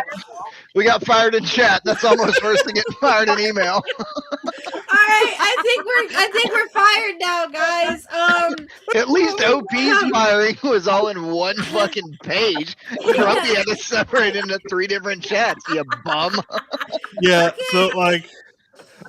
we got fired in chat. That's almost worse than getting fired in email. All right, I think we're fired now, guys. At least OP's firing was all in one fucking page. Grumpy had to separate into 3 different chats, you bum. Yeah. So, like,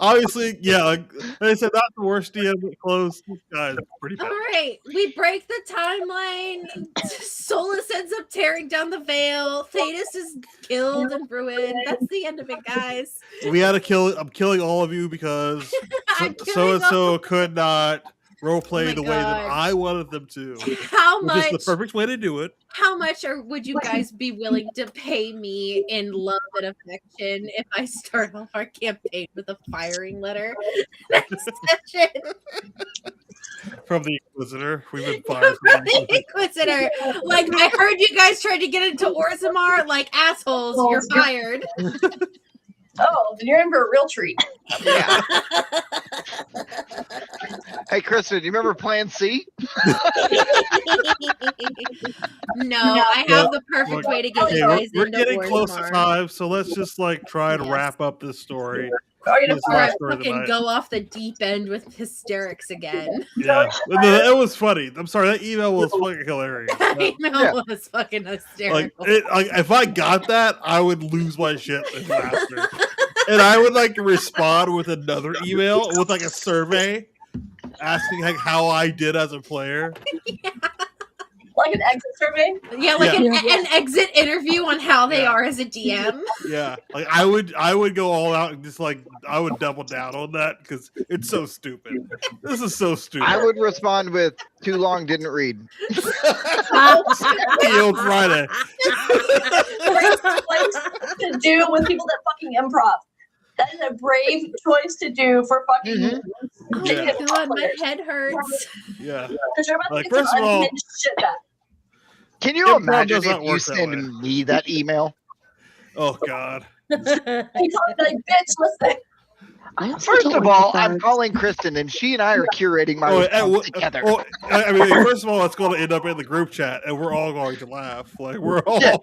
obviously, yeah, like I said, not the worst DM, but close. This guy's pretty bad. All right, we break the timeline. Solus ends up tearing down the veil. Thetis is killed and ruined. That's the end of it, guys. We had to kill. I'm killing all of you because I'm so killing and so could not role play Oh my the way that God. I wanted them to. How Which much? is the perfect way to do it. How much would you guys be willing to pay me in love and affection if I start off our campaign with a firing letter next session? From the Inquisitor, we've been fired. From the Inquisitor. Like, I heard you guys tried to get into Orzammar like assholes. You're fired. Oh, then you're in for a real treat. Yeah. Hey, Kristen, do you remember Plan C? No, I have the perfect Look, way to get Okay, you guys we're into getting close to Orzammar. time, so let's just like try to Yes. wrap up this story. Are you This Or I last story fucking tonight. go off the deep end with hysterics again. Yeah, it was funny. I'm sorry, that email was fucking hilarious. That email was fucking hysterical. Like if I got that, I would lose my shit in laughter. And I would like respond with another email with like a survey asking like how I did as a player. Like an exit survey? Yeah, like Yeah. An exit interview on how they Yeah. are as a DM. Yeah, like I would go all out and just like I would double down on that because it's so stupid. This is so stupid. I would respond with too long, didn't read. The old Friday. To do with people that fucking improv. That is a brave choice to do for fucking. Oh Yeah. my god, my head hurts. Yeah. Because you're about to Like, get some first of all- unhinged shit back. Can you Improv imagine does not if you work that way. send me that email? Oh God. He told me like, bitch, listen. I also First don't of like all, the I'm fact- calling Kristen, and she and I are curating my response together. I mean, first of all, it's going to end up in the group chat, and we're all going to laugh. Like we're all Yeah.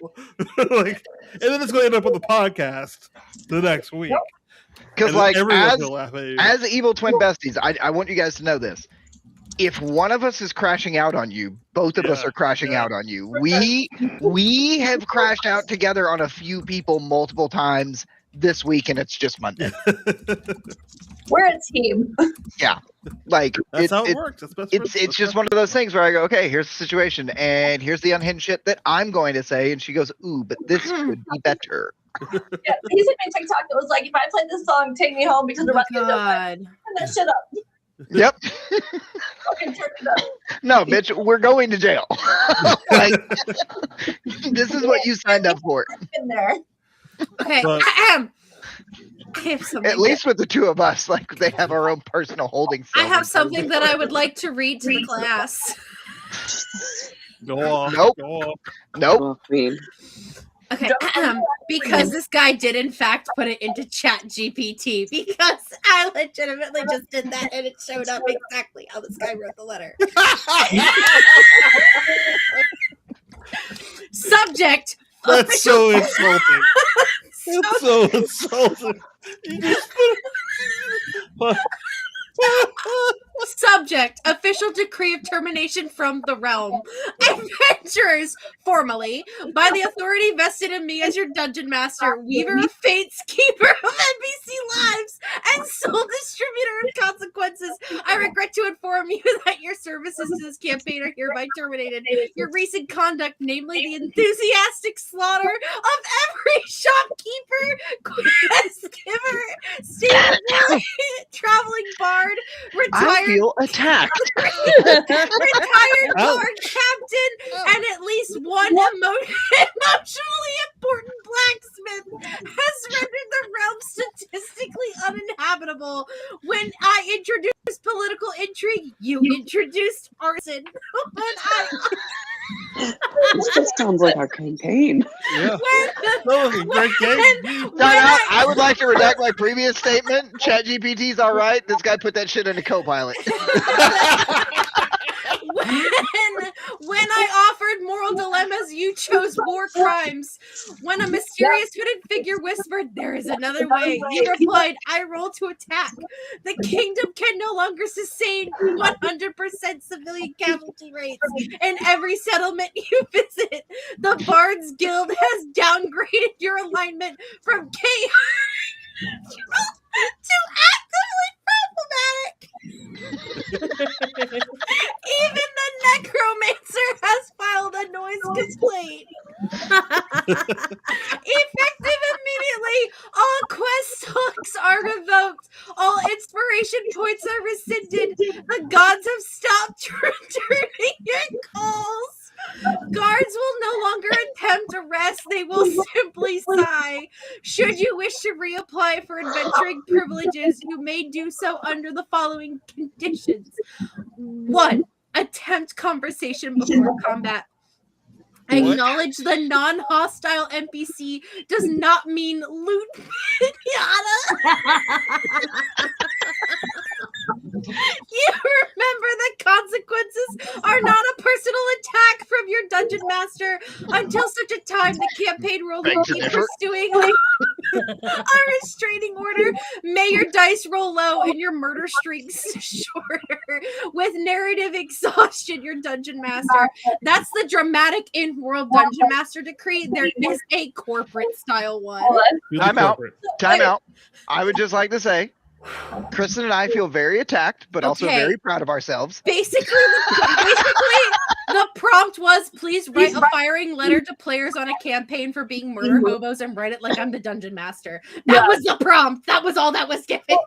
like, and then it's going to end up on the podcast the next week. Because, And like, everyone's gonna laugh at you. as evil twin besties, I want you guys to know this. If one of us is crashing out on you, both of us Yeah, are crashing yeah. out on you. We have crashed out together on a few people multiple times. this week and it's just Monday. We're a team. Like That's how it works. It's just one of those things where I go, okay, here's the situation, and here's the unhinged shit that I'm going to say, and she goes, ooh, but this could be better. Yeah, he sent me a TikTok that was like, if I played this song, take me home because we're about to get done. God. Turn that shit up. Yep. Fucking turn it up. No, bitch, we're going to jail. Like, this is what you signed up for. In there. Okay. But- I have something. At least with the two of us, like they have our own personal holding cell. I have something that I would like to read to the class. Go off. Nope. Go off. Nope. Oh, Queen. Okay, because this guy did in fact put it into Chat GPT, because I legitimately just did that and it showed up exactly how this guy wrote the letter. Subject. That's so insulting. That's so insulting. You just put Subject, official decree of termination from the realm. Adventurers, formally, by the authority vested in me as your dungeon master, weaver of fates, keeper of NPC lives, and sole distributor of consequences, I regret to inform you that your services to this campaign are hereby terminated. Your recent conduct, namely the enthusiastic slaughter of every shopkeeper, quest giver, stage boy, traveling bard, I retired feel attacked. retired guard captain, and at least one emotionally important blacksmith has rendered the realm statistically uninhabitable. When I introduced political intrigue, you introduced arson. This just sounds like our campaign. Yeah. That was a great game. I would like to redact my previous statement. ChatGPT's all right. This guy put that shit in a co-pilot. When I offered moral dilemmas, you chose war crimes. When a mysterious hooded figure whispered, "There is another way," you replied, "I roll to attack." The kingdom can no longer sustain 100% civilian casualty rates in every settlement you visit. The Bards Guild has downgraded your alignment from chaos to actively problematic. Even the necromancer has filed a noise complaint. Effective immediately, all quest hooks are revoked. All inspiration points are rescinded. The gods have stopped returning your calls. Guards will no longer attempt arrest, they will simply sigh. Should you wish to reapply for adventuring privileges, you may do so under the following conditions. 1. Attempt conversation before combat. Acknowledge the non-hostile NPC does not mean loot pinata. You remember that consequences are not a personal attack from your dungeon master until such a time the campaign rule will be pursuing a restraining order. May your dice roll low and your murder streaks shorter. With narrative exhaustion, your dungeon master. That's the dramatic in-world dungeon master decree. There is a corporate style one. Time out. Time out. I would just like to say, Kristen and I feel very attacked, but also Okay. very proud of ourselves. Basically, the prompt was, please write a firing letter to players on a campaign for being murder hobos and write it like I'm the dungeon master. That was the prompt. That was all that was given.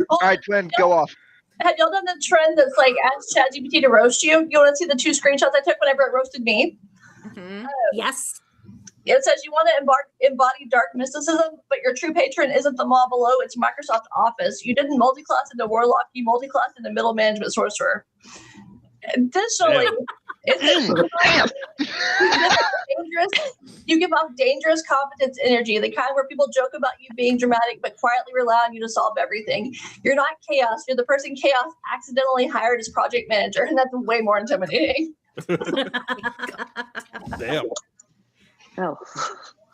All right, Twin, go off. Have y'all done the trend that's like ask ChatGPT to roast you? You want to see the 2 screenshots I took whenever it roasted me? Mm-hmm. Yes. It says you want to embody dark mysticism, but your true patron isn't the mall below, it's Microsoft Office. You didn't multi-class into Warlock, you multi-class into Middle Management Sorcerer. Additionally, it's dangerous. You give off dangerous competence energy, the kind where people joke about you being dramatic, but quietly rely on you to solve everything. You're not Chaos. You're the person Chaos accidentally hired as project manager, and that's way more intimidating. Damn. Oh.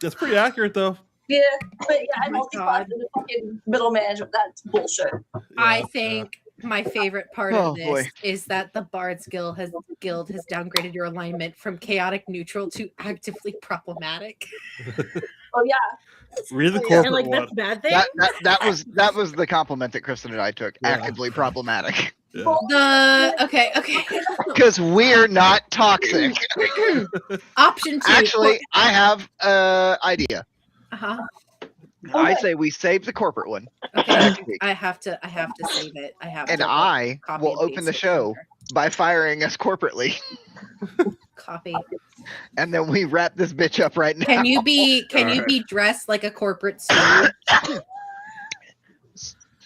That's pretty accurate, though. Yeah, but yeah, I my multi-class into fucking middle management. That's bullshit. I think my favorite part Oh, of this boy. is that the Bard's Guild has downgraded your alignment from chaotic neutral to actively problematic. Oh yeah. Read the Yeah. corporate And like one. that's a bad thing. That was the compliment that Kristen and I took. Yeah. Actively problematic. Yeah. Okay. Because we're not toxic. Option 2. Actually, I have an idea. Uh-huh. I say we save the corporate one Okay. next week. I have to save it. I have And to I copy will and open paste the it show somewhere. by firing us corporately. Copy. And then we wrap this bitch up right now. Can you be dressed like a corporate suit?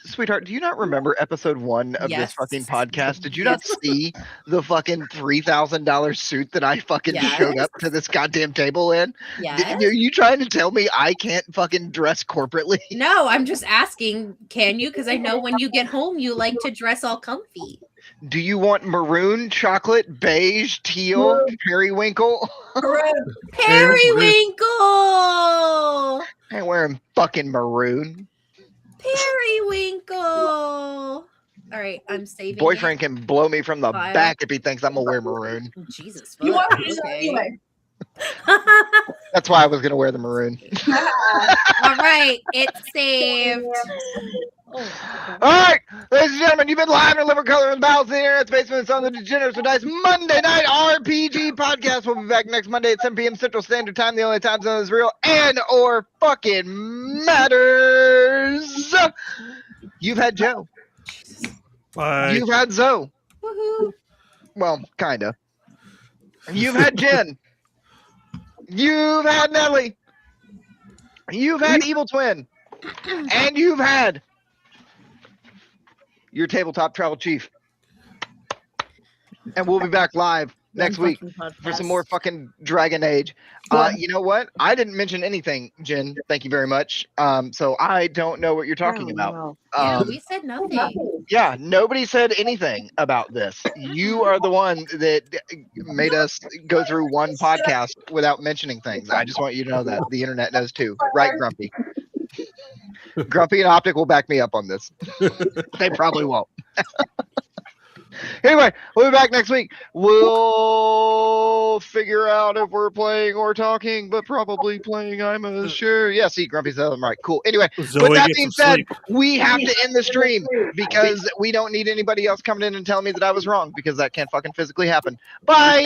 Sweetheart, do you not remember episode 1 of this Yes. fucking podcast? Did you not see the fucking $3,000 suit that I fucking Yes. showed up to this goddamn table in? Yes. Are you trying to tell me I can't fucking dress corporately? No, I'm just asking, can you? Because I know when you get home you like to dress all comfy. Do you want maroon, chocolate, beige, teal, Maroon. periwinkle? Maroon. Periwinkle! I ain't wearing fucking maroon. Periwinkle! All right, I'm saving Boyfriend can blow me from the File. back if he thinks I'm gonna wear maroon. it. Jesus. You fuck, want to use it okay. anyway. That's why I was gonna wear the maroon. All right, it's saved. All right, ladies and gentlemen, you've been live in Liver Color and Bowels, the Internet's Basement on the Degenerates With Dice Monday Night RPG podcast. We'll be back next Monday at 7 p.m. Central Standard Time. The only time zone is real and or fucking matters. You've had Joe. Bye. You've had Zoe. Woohoo. Well, kinda. You've had Jen. You've had Nelly. You've had Evil Twin. And you've had your tabletop travel chief. And we'll be back live next week for some more fucking Dragon Age. You know what? I didn't mention anything, Jen. Thank you very much. So I don't know what you're talking about. Wow. Yeah, we said nothing. Yeah, nobody said anything about this. You are the one that made us go through one podcast without mentioning things. I just want you to know that. The internet knows too. Right, Grumpy? Grumpy and Optic will back me up on this. They probably won't. Anyway, we'll be back next week. We'll figure out if we're playing or talking, but probably playing, I'm sure. Yeah, see, Grumpy said I'm right. Cool. Anyway, Zoe with that gets being some said, sleep. we have to end the stream because we don't need anybody else coming in and telling me that I was wrong because that can't fucking physically happen. Bye!